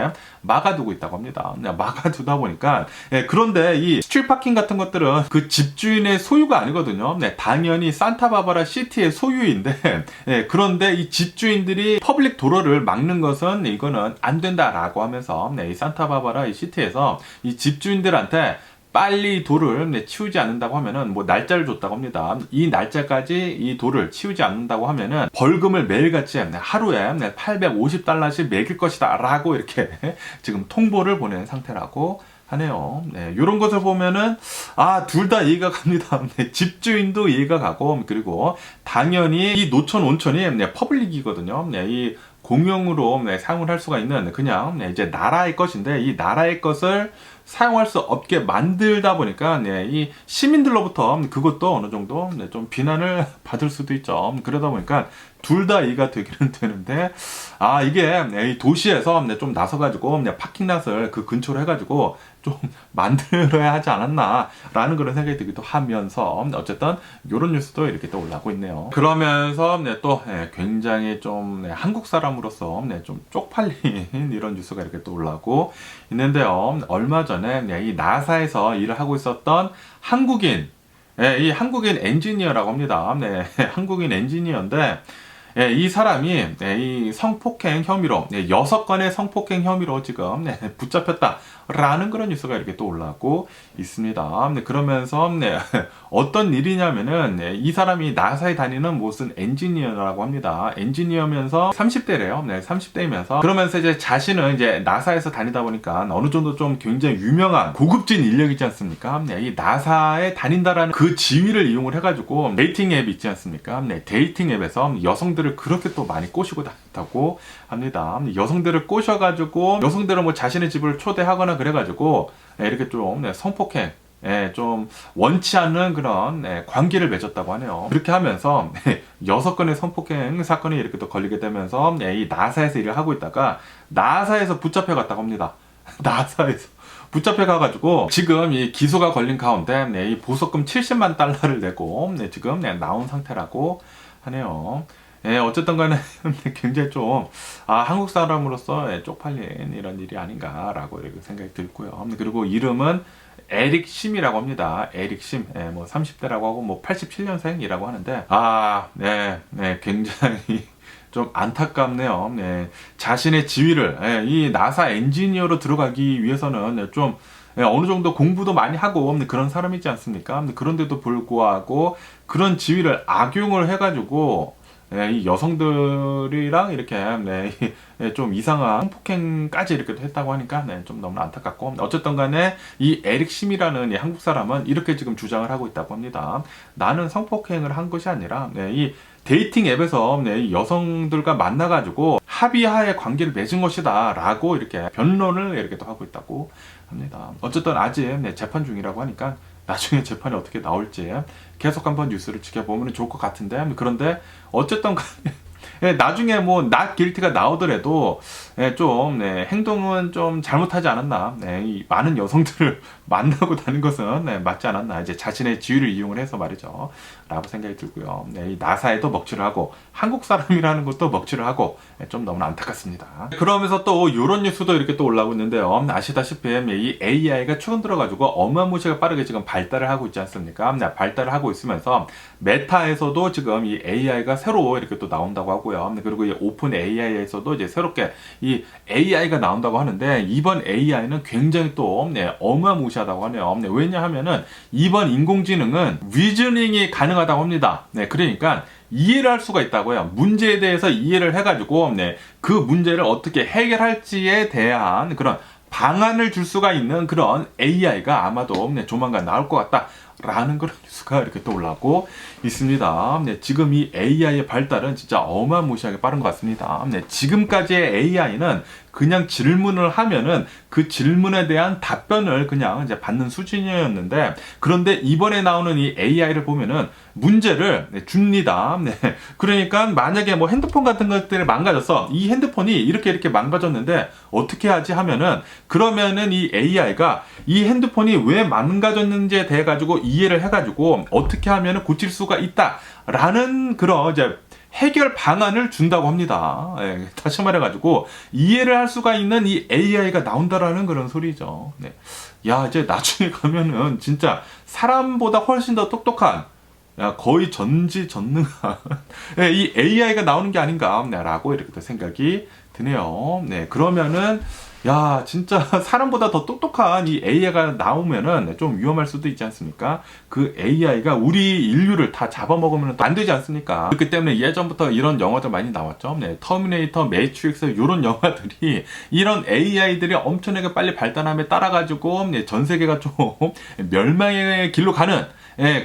막아두고 있다고 합니다. 막아두다 보니까 그런데 이 스트리트 파킹 같은 것들은 그 집주인의 소유가 아니거든요. 당연히 산타바바라 시티의 소유인데 그런데 이 집주인들이 퍼블릭 도로를 막는 것은 이거는 안 된다라고 하면서 이 산타바바라 이 시티에서 이 집주인들한테 빨리 돌을 치우지 않는다고 하면은 뭐 날짜를 줬다고 합니다. 이 날짜까지 이 돌을 치우지 않는다고 하면은 벌금을 매일같이 하루에 850달러씩 매길 것이다 라고 이렇게 지금 통보를 보낸 상태라고 하네요. 이런 것을 보면은 둘 다 이해가 갑니다. 집주인도 이해가 가고, 그리고 당연히 이 노천 온천이 퍼블릭이거든요. 이 공용으로 사용을 할 수가 있는 그냥 이제 나라의 것인데, 이 나라의 것을 사용할 수 없게 만들다 보니까 이 시민들로부터 그것도 어느 정도 좀 비난을 받을 수도 있죠. 그러다 보니까 둘 다 이해가 되기는 되는데, 이게 이 도시에서 좀 나서가지고 파킹랏을 그 근처로 해가지고 좀 만들어야 하지 않았나 라는 그런 생각이 들기도 하면서, 어쨌든 이런 뉴스도 이렇게 또 올라오고 있네요. 그러면서 또 굉장히 좀 한국 사람으로서 좀 쪽팔린 이런 뉴스가 이렇게 또 올라오고 있는데요. 얼마 전에 이 나사에서 일을 하고 있었던 한국인, 이 한국인 엔지니어라고 합니다. 한국인 엔지니어인데, 이 사람이 이 성폭행 혐의로 6건의 성폭행 혐의로 지금 붙잡혔다라는 그런 뉴스가 이렇게 또 올라오고 있습니다. 그러면서 어떤 일이냐면은 이 사람이 나사에 다니는 무슨 엔지니어라고 합니다. 엔지니어면서 30대래요. 30대이면서 그러면서 이제 자신은 이제 나사에서 다니다 보니까 어느 정도 좀 굉장히 유명한 고급진 인력이지 않습니까? 이 나사에 다닌다라는 그 지위를 이용을 해가지고 데이팅 앱 있지 않습니까? 데이팅 앱에서 여성들을 그렇게 또 많이 꼬시고 다녔다고 합니다. 여성들을 꼬셔가지고 여성들은 뭐 자신의 집을 초대하거나 그래가지고 이렇게 좀 성폭행 좀 원치 않는 그런 관계를 맺었다고 하네요. 그렇게 하면서 6건의 성폭행 사건이 이렇게 또 걸리게 되면서 이 나사에서 일을 하고 있다가 나사에서 붙잡혀 갔다고 합니다. 나사에서 붙잡혀 가가지고 지금 이 기소가 걸린 가운데 이 보석금 70만 달러를 내고 지금 나온 상태라고 하네요. 어쨌든 간에 굉장히 좀 한국 사람으로서 쪽팔린 이런 일이 아닌가라고 이렇게 생각이 들고요. 그리고 이름은 에릭 심이라고 합니다. 에릭 심. 뭐 30대라고 하고 뭐 87년생이라고 하는데 굉장히 좀 안타깝네요. 자신의 지위를 이 나사 엔지니어로 들어가기 위해서는 좀 어느 정도 공부도 많이 하고 그런 사람이지 않습니까? 그런데도 불구하고 그런 지위를 악용을 해가지고 이 여성들이랑 이렇게 좀 이상한 성폭행까지 이렇게 했다고 하니까 좀 너무 안타깝고, 어쨌든 간에 이 에릭 심이라는 이 한국 사람은 이렇게 지금 주장을 하고 있다고 합니다. 나는 성폭행을 한 것이 아니라 이 데이팅 앱에서 이 여성들과 만나가지고 합의하에 관계를 맺은 것이다 라고 이렇게 변론을 이렇게 또 하고 있다고 합니다. 어쨌든 아직 재판 중이라고 하니까 나중에 재판이 어떻게 나올지 계속 한번 뉴스를 지켜보면 좋을 것 같은데, 그런데 어쨌든 나중에 뭐 not guilty가 나오더라도 좀 행동은 좀 잘못하지 않았나, 이 많은 여성들을 만나고 다는 것은 맞지 않았나, 이제 자신의 지위를 이용을 해서 말이죠 라고 생각이 들고요. 이 나사에도 먹칠을 하고 한국 사람이라는 것도 먹칠을 하고 좀 너무나 안타깝습니다. 그러면서 또 이런 뉴스도 이렇게 또 올라오고 있는데요. 아시다시피 이 AI가 최근 들어가지고 어마무시하게 빠르게 지금 발달을 하고 있지 않습니까? 발달을 하고 있으면서 메타에서도 지금 이 AI가 새로 이렇게 또 나온다고 하고요. 그리고 이 오픈 AI에서도 이제 새롭게 이 AI가 나온다고 하는데, 이번 AI는 굉장히 또 어마무시하다고 하네요. 왜냐하면은 이번 인공지능은 리저닝이 가능하다고 합니다. 그러니까 이해를 할 수가 있다고요. 문제에 대해서 이해를 해가지고 그 문제를 어떻게 해결할지에 대한 그런 방안을 줄 수가 있는 그런 AI가 아마도 조만간 나올 것 같다 라는 그런 뉴스가 이렇게 또 올라오고 있습니다. 지금 이 AI의 발달은 진짜 어마무시하게 빠른 것 같습니다. 지금까지의 AI는 그냥 질문을 하면은 그 질문에 대한 답변을 그냥 이제 받는 수준이었는데, 그런데 이번에 나오는 이 AI를 보면은 문제를 줍니다. 그러니까 만약에 뭐 핸드폰 같은 것들이 망가져서 이 핸드폰이 이렇게 망가졌는데 어떻게 하지 하면은, 그러면은 이 AI가 이 핸드폰이 왜 망가졌는지에 대해 가지고 이해를 해가지고 어떻게 하면은 고칠 수가 있다라는 그런 이제 해결 방안을 준다고 합니다. 다시 말해가지고 이해를 할 수가 있는 이 AI가 나온다라는 그런 소리죠. 야, 이제 나중에 가면은 진짜 사람보다 훨씬 더 똑똑한, 거의 전지전능한 이 AI가 나오는 게 아닌가라고 이렇게 또 생각이 드네요. 그러면은 야, 진짜 사람보다 더 똑똑한 이 AI가 나오면은 좀 위험할 수도 있지 않습니까? 그 AI가 우리 인류를 다 잡아먹으면 안 되지 않습니까? 그렇기 때문에 예전부터 이런 영화들 많이 나왔죠. 터미네이터, 매트릭스 이런 영화들이 이런 AI들이 엄청나게 빨리 발달함에 따라가지고 전 세계가 좀 멸망의 길로 가는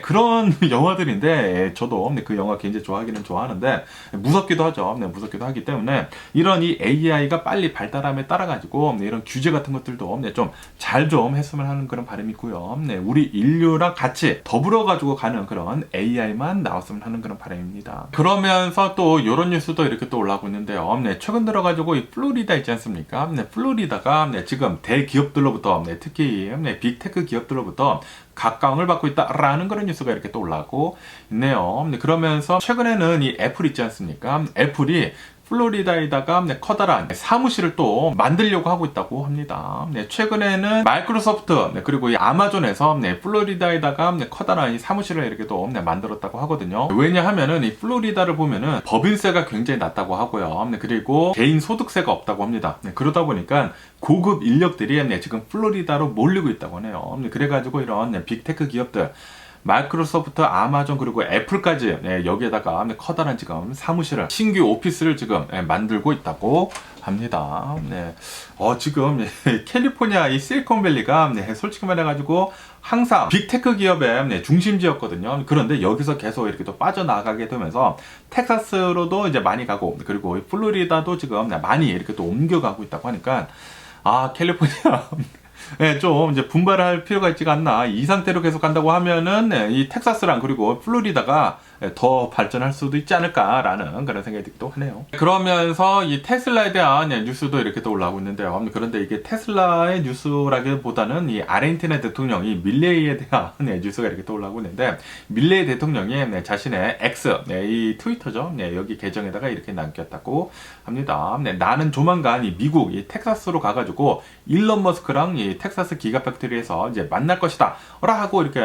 그런 영화들인데, 저도 그 영화 굉장히 좋아하기는 좋아하는데 무섭기도 하죠. 무섭기도 하기 때문에 이런 이 AI가 빨리 발달함에 따라가지고 이런 규제 같은 것들도 좀 잘 좀 했으면 하는 그런 바람이 있고요. 우리 인류랑 같이 더불어가지고 가는 그런 AI만 나왔으면 하는 그런 바람입니다. 그러면서 또 이런 뉴스도 이렇게 또 올라오고 있는데요. 최근 들어가지고 이 플로리다 있지 않습니까? 플로리다가 지금 대기업들로부터 특히 빅테크 기업들로부터 각광을 받고 있다라는 그런 뉴스가 이렇게 또 올라오고 있네요. 그러면서 최근에는 이 애플 있지 않습니까? 애플이 플로리다에다가 커다란 사무실을 또 만들려고 하고 있다고 합니다. 최근에는 마이크로소프트 그리고 이 아마존에서 플로리다에다가 커다란 사무실을 이렇게 또 만들었다고 하거든요. 왜냐하면은 이 플로리다를 보면은 법인세가 굉장히 낮다고 하고요. 그리고 개인 소득세가 없다고 합니다. 그러다 보니까 고급 인력들이 지금 플로리다로 몰리고 있다고 하네요. 그래가지고 이런 빅테크 기업들, 마이크로소프트, 아마존 그리고 애플까지 여기에다가 커다란 지금 사무실을, 신규 오피스를 지금 만들고 있다고 합니다. 지금 캘리포니아 이 실리콘밸리가 솔직히 말해가지고 항상 빅테크 기업의 중심지였거든요. 그런데 여기서 계속 이렇게 또 빠져나가게 되면서 텍사스로도 이제 많이 가고, 그리고 플로리다도 지금 많이 이렇게 또 옮겨가고 있다고 하니까 캘리포니아 좀 이제 분발할 필요가 있지가 않나. 이 상태로 계속 간다고 하면은 이 텍사스랑 그리고 플로리다가 더 발전할 수도 있지 않을까라는 그런 생각이 들기도 하네요. 그러면서 이 테슬라에 대한 뉴스도 이렇게 또 올라오고 있는데요. 그런데 이게 테슬라의 뉴스라기보다는 이 아르헨티나 대통령이 밀레이에 대한 뉴스가 이렇게 또 올라오고 있는데, 밀레이 대통령이 자신의 X, 이 트위터죠. 여기 계정에다가 이렇게 남겼다고 합니다. 나는 조만간 이 미국 이 텍사스로 가가지고 일론 머스크랑 이 이 텍사스 기가팩토리에서 이제 만날 것이다 라고 이렇게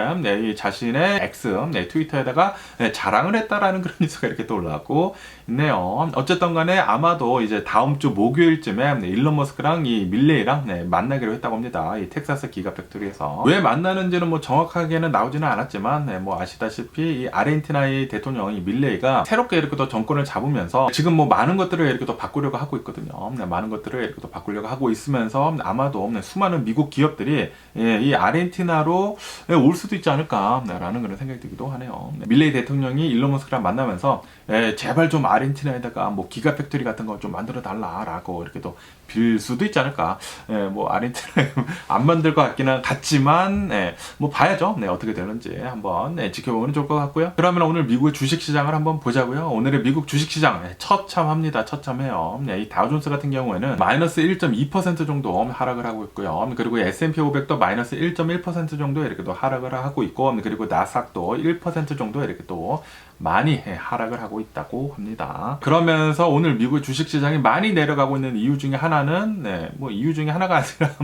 이 자신의 X 트위터에다가 자랑을 했다라는 그런 뉴스가 이렇게 또 올라왔고 있네요. 어쨌든 간에 아마도 이제 다음 주 목요일쯤에 일론 머스크랑 이 밀레이랑 만나기로 했다고 합니다. 이 텍사스 기가팩토리에서. 왜 만나는지는 뭐 정확하게는 나오지는 않았지만 뭐 아시다시피 이 아르헨티나의 대통령 이 밀레이가 새롭게 이렇게 또 정권을 잡으면서 지금 뭐 많은 것들을 이렇게 또 바꾸려고 하고 있거든요. 많은 것들을 이렇게 또 바꾸려고 하고 있으면서 아마도 수많은 미국 기업들이 이 아르헨티나로 올 수도 있지 않을까라는 그런 생각이 들기도 하네요. 밀레이 대통령이 일론 머스크랑 만나면서 제발 좀 아르헨티나에다가 뭐 기가팩토리 같은 거 좀 만들어 달라라고 이렇게 또 빌 수도 있지 않을까. 뭐 아르헨티나에 안 만들 것 같지만 뭐 봐야죠. 어떻게 되는지 한번 지켜보면 좋을 것 같고요. 그러면 오늘 미국의 주식시장을 한번 보자고요. 오늘의 미국 주식시장 처참합니다. 처참해요. 이 다우존스 같은 경우에는 마이너스 1.2% 정도 하락을 하고 있고요. 그리고 S&P 500도 마이너스 1.1% 정도 이렇게 또 하락을 하고 있고, 그리고 나스닥도 1% 정도 이렇게 또 많이 하락을 하고 있다고 합니다. 그러면서 오늘 미국 주식시장이 많이 내려가고 있는 이유 중에 하나는 뭐 이유 중에 하나가 아니라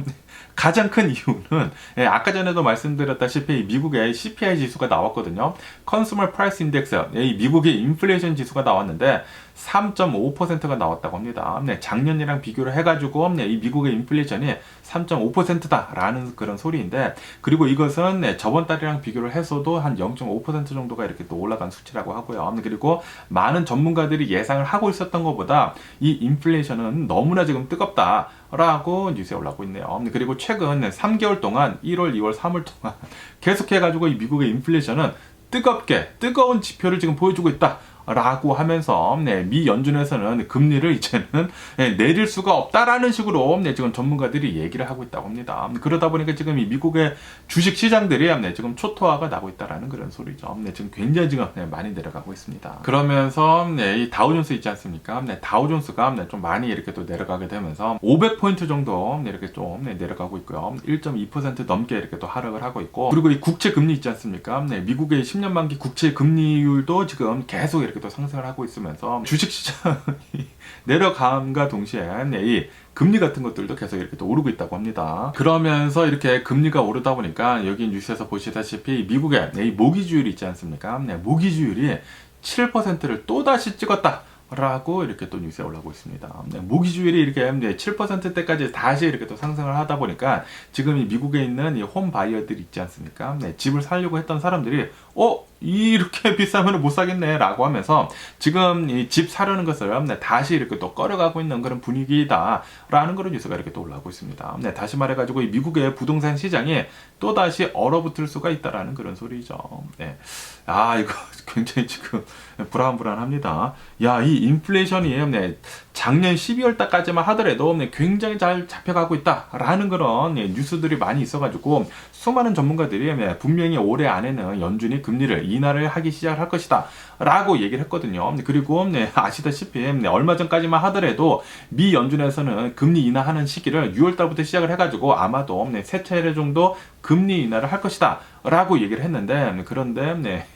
가장 큰 이유는 아까 전에도 말씀드렸다시피 미국의 CPI 지수가 나왔거든요. Consumer Price Index, 이 미국의 인플레이션 지수가 나왔는데 3.5%가 나왔다고 합니다. 작년이랑 비교를 해가지고 이 미국의 인플레이션이 3.5%다라는 그런 소리인데, 그리고 이것은 저번 달이랑 비교를 해서도 한 0.5% 정도가 이렇게 또 올라간 수치라고 하고요. 그리고 많은 전문가들이 예상을 하고 있었던 것보다 이 인플레이션은 너무나 지금 뜨겁다 라고 뉴스에 올라오고 있네요. 그리고 최근 3개월 동안 1월, 2월, 3월 동안 계속해가지고 이 미국의 인플레이션은 뜨거운 지표를 지금 보여주고 있다 라고 하면서 미 연준에서는 금리를 이제는 내릴 수가 없다라는 식으로 지금 전문가들이 얘기를 하고 있다고 합니다. 그러다 보니까 지금 이 미국의 주식 시장들이 지금 초토화가 나고 있다라는 그런 소리죠. 지금 굉장히 지금 많이 내려가고 있습니다. 그러면서 이 다우존스 있지 않습니까? 다우존스가 좀 많이 이렇게 또 내려가게 되면서 500포인트 정도 이렇게 좀 내려가고 있고요. 1.2% 넘게 이렇게 또 하락을 하고 있고, 그리고 이 국채 금리 있지 않습니까? 미국의 10년 만기 국채 금리율도 지금 계속 이렇게 또 상승을 하고 있으면서 주식시장이 내려감과 동시에 이 금리 같은 것들도 계속 이렇게 또 오르고 있다고 합니다. 그러면서 이렇게 금리가 오르다 보니까 여기 뉴스에서 보시다시피 미국의 이 모기지율이 있지 않습니까? 모기지율이 7%를 또다시 찍었다 라고 이렇게 또 뉴스에 올라오고 있습니다. 모기지율이 이렇게 7%대까지 다시 이렇게 또 상승을 하다 보니까 지금 이 미국에 있는 이 홈 바이어들이 있지 않습니까? 집을 사려고 했던 사람들이 이렇게 비싸면 못 사겠네 라고 하면서 지금 이 집 사려는 것을 다시 이렇게 또 꺼려가고 있는 그런 분위기다 라는 그런 뉴스가 이렇게 또 올라오고 있습니다. 다시 말해가지고 이 미국의 부동산 시장이 또다시 얼어붙을 수가 있다라는 그런 소리죠. 이거 굉장히 지금 불안합니다. 이 인플레이션이 작년 12월 달까지만 하더라도 굉장히 잘 잡혀가고 있다라는 그런 뉴스들이 많이 있어가지고 수많은 전문가들이 분명히 올해 안에는 연준이 금리를 인하를 하기 시작할 것이다 라고 얘기를 했거든요. 그리고 아시다시피 얼마 전까지만 하더라도 미 연준에서는 금리 인하하는 시기를 6월 달부터 시작을 해가지고 아마도 세 차례 정도 금리 인하를 할 것이다 라고 얘기를 했는데, 그런데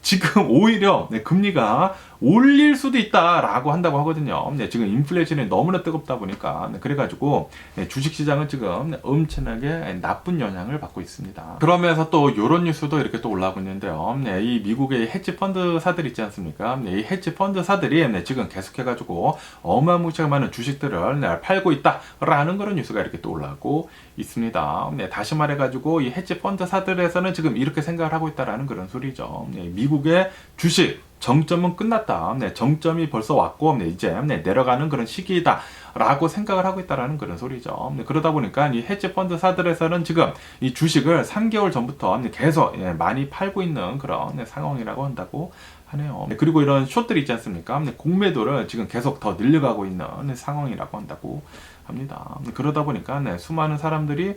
지금 오히려 금리가 올릴 수도 있다라고 한다고 하거든요. 지금 인플레이션이 너무나 뜨겁다 보니까 그래가지고 주식시장은 지금 엄청나게 나쁜 영향을 받고 있습니다. 그러면서 또 이런 뉴스도 이렇게 또 올라오고 있는데요. 이 미국의 헤지 펀드사들 있지 않습니까? 이 헤지 펀드사들이 지금 계속해가지고 어마무시하게 많은 주식들을 팔고 있다라는 그런 뉴스가 이렇게 또 올라오고 있습니다. 다시 말해가지고 이 헤지 펀드사들에서는 지금 이렇게 생각을 하고 있다라는 그런 소리죠. 미국의 주식 정점은 끝났다. 정점이 벌써 왔고 이제 내려가는 그런 시기이다 라고 생각을 하고 있다라는 그런 소리죠. 그러다 보니까 이 헤지 펀드 사들에서는 지금 이 주식을 3개월 전부터 계속 많이 팔고 있는 그런 상황이라고 한다고 하네요. 그리고 이런 숏들이 있지 않습니까? 공매도를 지금 계속 더 늘려가고 있는 상황이라고 한다고 합니다. 그러다 보니까 수많은 사람들이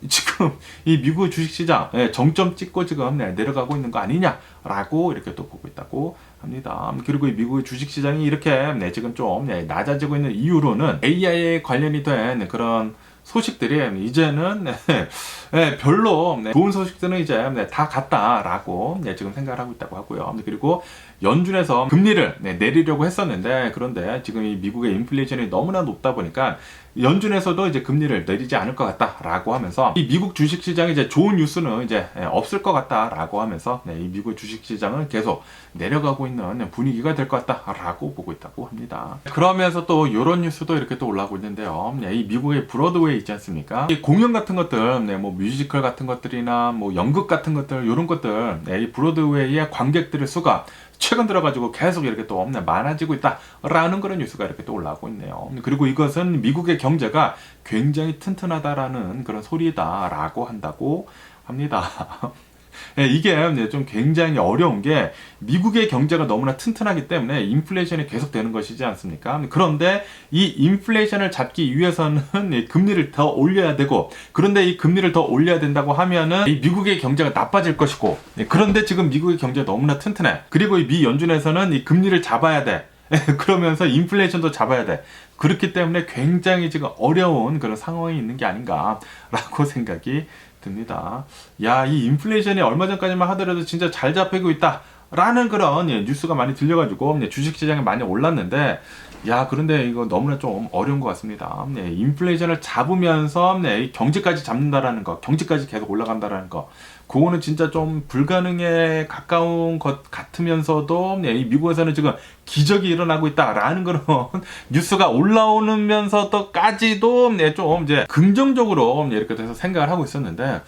지금 이 미국 주식시장 정점 찍고 지금 내려가고 있는 거 아니냐라고 이렇게 또 보고 있다고 합니다. 그리고 이 미국의 주식시장이 이렇게 지금 좀 낮아지고 있는 이유로는 AI에 관련이 된 그런 소식들이 이제는 별로 좋은 소식들은 이제 다 갔다라고 지금 생각을 하고 있다고 하고요. 그리고 연준에서 금리를 내리려고 했었는데, 그런데 지금 이 미국의 인플레이션이 너무나 높다 보니까 연준에서도 이제 금리를 내리지 않을 것 같다라고 하면서 이 미국 주식시장에 이제 좋은 뉴스는 이제 없을 것 같다라고 하면서 이 미국 주식시장은 계속 내려가고 있는 분위기가 될 것 같다라고 보고 있다고 합니다. 그러면서 또 이런 뉴스도 이렇게 또 올라오고 있는데요. 이 미국의 브로드웨이 있지 않습니까? 이 공연 같은 것들, 뭐 뮤지컬 같은 것들이나 뭐 연극 같은 것들, 이런 것들, 이 브로드웨이의 관객들의 수가 최근 들어가지고 계속 이렇게 또 많아지고 있다라는 그런 뉴스가 이렇게 또 올라오고 있네요. 그리고 이것은 미국의 경제가 굉장히 튼튼하다라는 그런 소리다라고 한다고 합니다. 이게 좀 굉장히 어려운 게 미국의 경제가 너무나 튼튼하기 때문에 인플레이션이 계속 되는 것이지 않습니까? 그런데 이 인플레이션을 잡기 위해서는 금리를 더 올려야 되고, 그런데 이 금리를 더 올려야 된다고 하면은 이 미국의 경제가 나빠질 것이고, 그런데 지금 미국의 경제가 너무나 튼튼해. 그리고 이 미 연준에서는 이 금리를 잡아야 돼. 그러면서 인플레이션도 잡아야 돼. 그렇기 때문에 굉장히 지금 어려운 그런 상황이 있는 게 아닌가라고 생각이 듭니다. 야, 이 인플레이션이 얼마 전까지만 하더라도 진짜 잘 잡히고 있다라는 그런 뉴스가 많이 들려가지고 주식시장이 많이 올랐는데, 야, 그런데 이거 너무나 좀 어려운 것 같습니다. 인플레이션을 잡으면서 경제까지 잡는다라는 거, 경제까지 계속 올라간다라는 거, 그거는 진짜 좀 불가능에 가까운 것 같으면서도 이 미국에서는 지금 기적이 일어나고 있다라는 그런 뉴스가 올라오면서도까지도 좀 이제 긍정적으로 이렇게 돼서 생각을 하고 있었는데,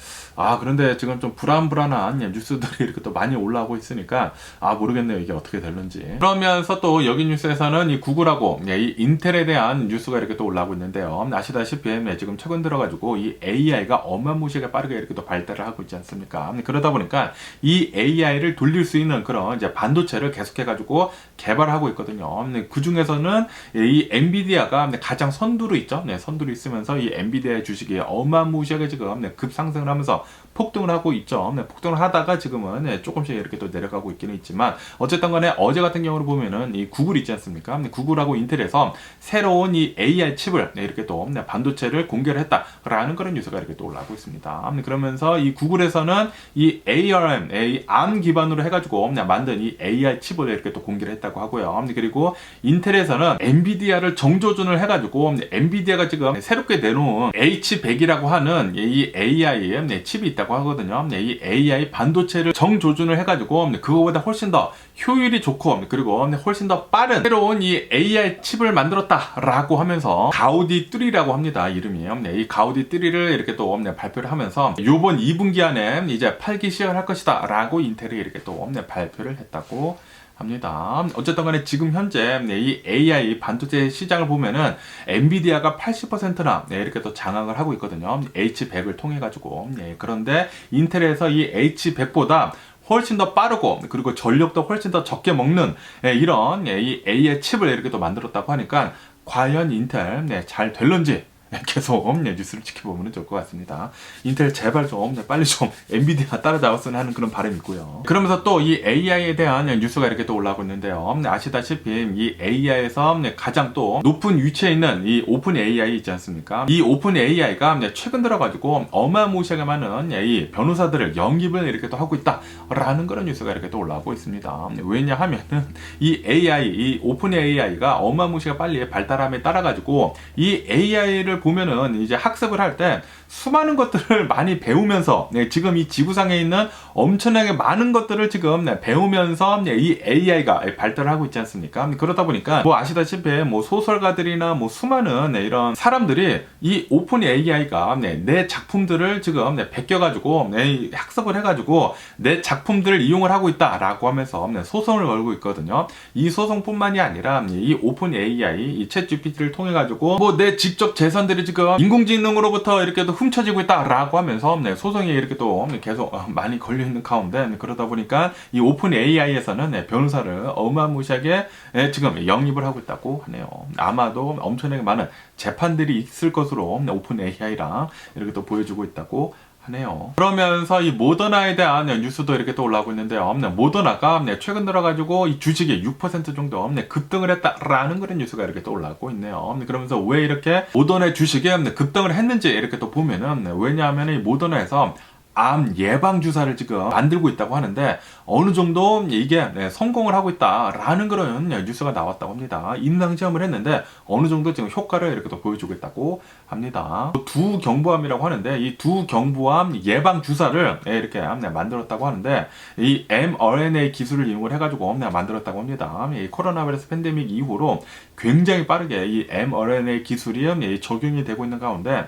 그런데 지금 좀 불안한 뉴스들이 이렇게 또 많이 올라오고 있으니까 모르겠네요, 이게 어떻게 될는지. 그러면서 또 여기 뉴스에서는 이 구글하고 이 인텔에 대한 뉴스가 이렇게 또 올라오고 있는데요. 아시다시피 지금 최근 들어가지고 이 AI가 어마무시하게 빠르게 이렇게 또 발달을 하고 있지 않습니까? 그러다 보니까 이 AI를 돌릴 수 있는 그런 이제 반도체를 계속해가지고 개발하고 있거든요. 그 중에서는 이 엔비디아가 가장 선두로 있죠. 선두로 있으면서 이 엔비디아의 주식이 어마무시하게 지금 급상승을 하면서 폭등을 하고 있죠. 폭등을 하다가 지금은 조금씩 이렇게 또 내려가고 있기는 있지만, 어쨌든 간에 어제 같은 경우를 보면은 이 구글 있지 않습니까? 구글하고 인텔에서 새로운 이 AI 칩을 이렇게 또 반도체를 공개를 했다라는 그런 뉴스가 이렇게 또 올라오고 있습니다. 그러면서 이 구글에서는 이 ARM, ARM 기반으로 해가지고 만든 이 AI 칩을 이렇게 또 공개를 했다고 하고요. 그리고 인텔에서는 엔비디아를 정조준을 해가지고 엔비디아가 지금 새롭게 내놓은 H100이라고 하는 이 AI 칩이 있다고 하거든요. 이 AI 반도체를 정조준을 해가지고 그거보다 훨씬 더 효율이 좋고, 그리고 훨씬 더 빠른 새로운 이 AI 칩을 만들었다라고 하면서 가우디 3라고 합니다. 이름이. 이 가우디 3를 이렇게 또 발표를 하면서 요번 2분기 안에 이제 팔기 시작할 것이다 라고 인텔이 이렇게 또 발표를 했다고 합니다. 어쨌든 간에 지금 현재 이 AI 반도체 시장을 보면은 엔비디아가 80%나 이렇게 또 장악을 하고 있거든요. H100을 통해 가지고. 그런데 인텔에서 이 H100보다 훨씬 더 빠르고, 그리고 전력도 훨씬 더 적게 먹는 이런 이 AI 칩을 이렇게 또 만들었다고 하니까 과연 인텔 잘 될런지 계속 뉴스를 지켜보면 좋을 것 같습니다. 인텔 제발 좀 빨리 좀 엔비디아 따라잡았으면 하는 그런 바람이 있고요. 그러면서 또 이 AI에 대한 뉴스가 이렇게 또 올라오고 있는데요. 아시다시피 이 AI에서 가장 또 높은 위치에 있는 이 오픈 AI 있지 않습니까? 이 오픈 AI가 최근 들어가지고 어마무시하게 많은 이 변호사들을 영입을 이렇게 또 하고 있다라는 그런 뉴스가 이렇게 또 올라오고 있습니다. 왜냐하면은 이 AI, 이 오픈 AI가 어마무시하게 빨리 발달함에 따라 가지고 이 AI를 보면은 이제 학습을 할 때 수많은 것들을 많이 배우면서 지금 이 지구상에 있는 엄청나게 많은 것들을 지금 배우면서 이 AI가 발달을 하고 있지 않습니까? 그러다 보니까 뭐 아시다시피 뭐 소설가들이나 뭐 수많은 이런 사람들이 이 오픈 AI가 내 작품들을 지금 베껴가지고 학습을 해가지고 내 작품들을 이용을 하고 있다라고 하면서 소송을 걸고 있거든요. 이 소송뿐만이 아니라 이 오픈 AI, 이 챗 GPT를 통해 가지고 뭐 내 직접 재산들이 지금 인공지능으로부터 이렇게 또 훔쳐지고 있다라고 하면서 소송이 이렇게 또 계속 많이 걸려 있는 가운데, 그러다 보니까 이 오픈 AI에서는 변호사를 어마무시하게 지금 영입을 하고 있다고 하네요. 아마도 엄청나게 많은 재판들이 있을 것으로 오픈 AI랑 이렇게 또 보여주고 있다고 하네요. 그러면서 이 모더나에 대한 뉴스도 이렇게 또 올라오고 있는데요. 모더나가 최근 들어가지고 이 주식이 6% 정도 급등을 했다라는 그런 뉴스가 이렇게 또 올라오고 있네요. 그러면서 왜 이렇게 모더나의 주식이 급등을 했는지 이렇게 또 보면은, 왜냐하면 이 모더나에서 암 예방 주사를 지금 만들고 있다고 하는데 어느 정도 이게 성공을 하고 있다라는 그런 뉴스가 나왔다고 합니다. 임상 시험을 했는데 어느 정도 지금 효과를 이렇게 또 보여주고 있다고 합니다. 두 경부암이라고 하는데 이 두 경부암 예방 주사를 이렇게 만들었다고 하는데 이 mRNA 기술을 이용을 해가지고 만들었다고 합니다. 이 코로나 바이러스 팬데믹 이후로 굉장히 빠르게 이 mRNA 기술이 적용이 되고 있는 가운데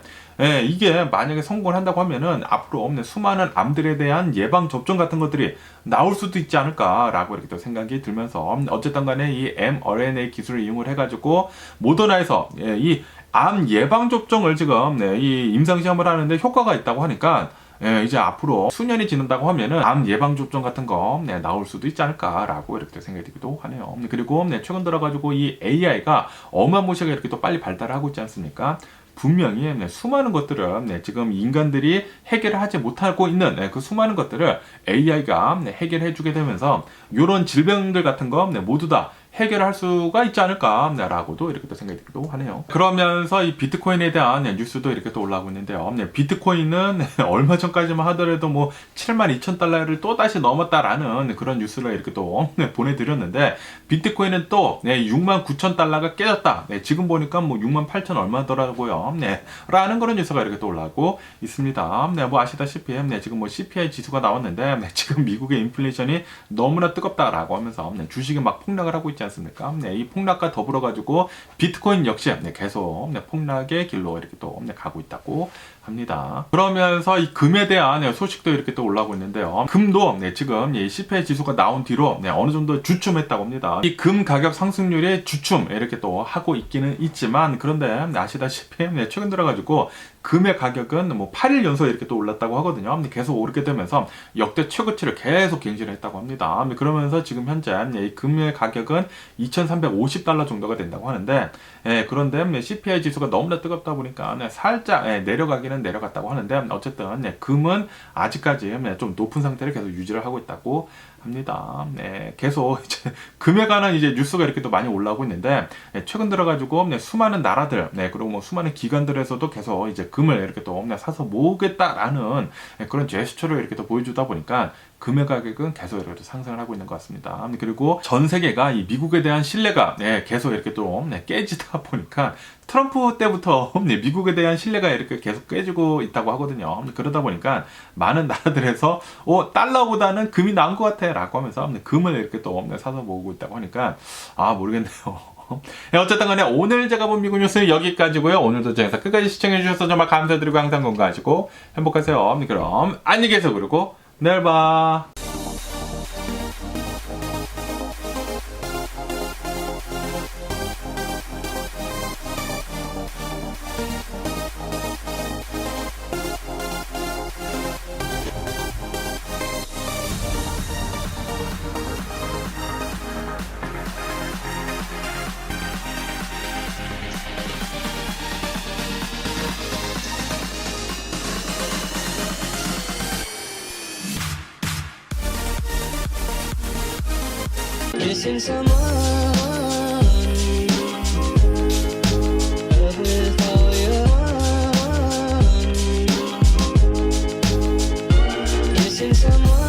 이게 만약에 성공을 한다고 하면은 앞으로 수많은 암들에 대한 예방 접종 같은 것들이 나올 수도 있지 않을까라고 이렇게 또 생각이 들면서 어쨌든 간에 이 mRNA 기술을 이용을 해가지고 모더나에서 이 암 예방 접종을 지금 이 임상 시험을 하는데 효과가 있다고 하니까 이제 앞으로 수년이 지난다고 하면은 암 예방 접종 같은 거 나올 수도 있지 않을까라고 이렇게 생각이 들기도 하네요. 그리고 최근 들어가지고 이 AI가 어마무시하게 이렇게 또 빨리 발달을 하고 있지 않습니까? 분명히 수많은 것들을 지금 인간들이 해결을 하지 못하고 있는 그 수많은 것들을 AI가 해결해 주게 되면서 이런 질병들 같은 거 모두 다 해결할 수가 있지 않을까라고도 이렇게 또 생각이 들기도 하네요. 그러면서 이 비트코인에 대한 뉴스도 이렇게 또 올라오고 있는데요. 비트코인은 얼마 전까지만 하더라도 뭐 72,000달러를 또 다시 넘었다라는 그런 뉴스를 이렇게 또 보내드렸는데 비트코인은 또 69,000달러가 깨졌다. 지금 보니까 뭐 68,000 얼마더라고요. 라는 그런 뉴스가 이렇게 또 올라오고 있습니다. 뭐 아시다시피 지금 뭐 CPI 지수가 나왔는데 지금 미국의 인플레이션이 너무나 뜨겁다라고 하면서 주식이 막 폭락을 하고 있지 않습니까? 이 폭락과 더불어 가지고 비트코인 역시 계속 폭락의 길로 이렇게 또 가고 있다고 합니다. 그러면서 이 금에 대한 소식도 이렇게 또 올라오고 있는데요. 금도 지금 이 CPI 지수가 나온 뒤로 어느 정도 주춤했다고 합니다. 이 금 가격 상승률이 주춤 이렇게 또 하고 있기는 있지만 그런데 아시다시피 최근 들어가지고 금의 가격은 뭐 8일 연속 이렇게 또 올랐다고 하거든요. 계속 오르게 되면서 역대 최고치를 계속 갱신을 했다고 합니다. 그러면서 지금 현재 이 금의 가격은 2,350달러 정도가 된다고 하는데 그런데 CPI 지수가 너무나 뜨겁다 보니까 살짝 내려가기는 내려갔다고 하는데 어쨌든 금은 아직까지 좀 높은 상태를 계속 유지를 하고 있다고 합니다. 계속 이제 금에 관한 이제 뉴스가 이렇게 또 많이 올라오고 있는데 최근 들어가지고 수많은 나라들 그리고 뭐 수많은 기관들에서도 계속 이제 금을 이렇게 또 사서 모으겠다라는 그런 제스처를 이렇게 또 보여주다 보니까 금의 가격은 계속 이렇게 상승을 하고 있는 것 같습니다. 그리고 전 세계가 이 미국에 대한 신뢰가 계속 이렇게 또 깨지다 보니까 트럼프 때부터 미국에 대한 신뢰가 이렇게 계속 깨지고 있다고 하거든요. 그러다 보니까 많은 나라들에서 달러보다는 금이 나은 것 같아 라고 하면서 금을 이렇게 또 사서 모으고 있다고 하니까 모르겠네요. 어쨌든 간에 오늘 제가 본 미국 뉴스는 여기까지고요. 오늘도 제 영상 끝까지 시청해 주셔서 정말 감사드리고 항상 건강하시고 행복하세요. 그럼 안녕히 계세요. 그리고 내일 봐. Missing someone with all your heart. Missing someone.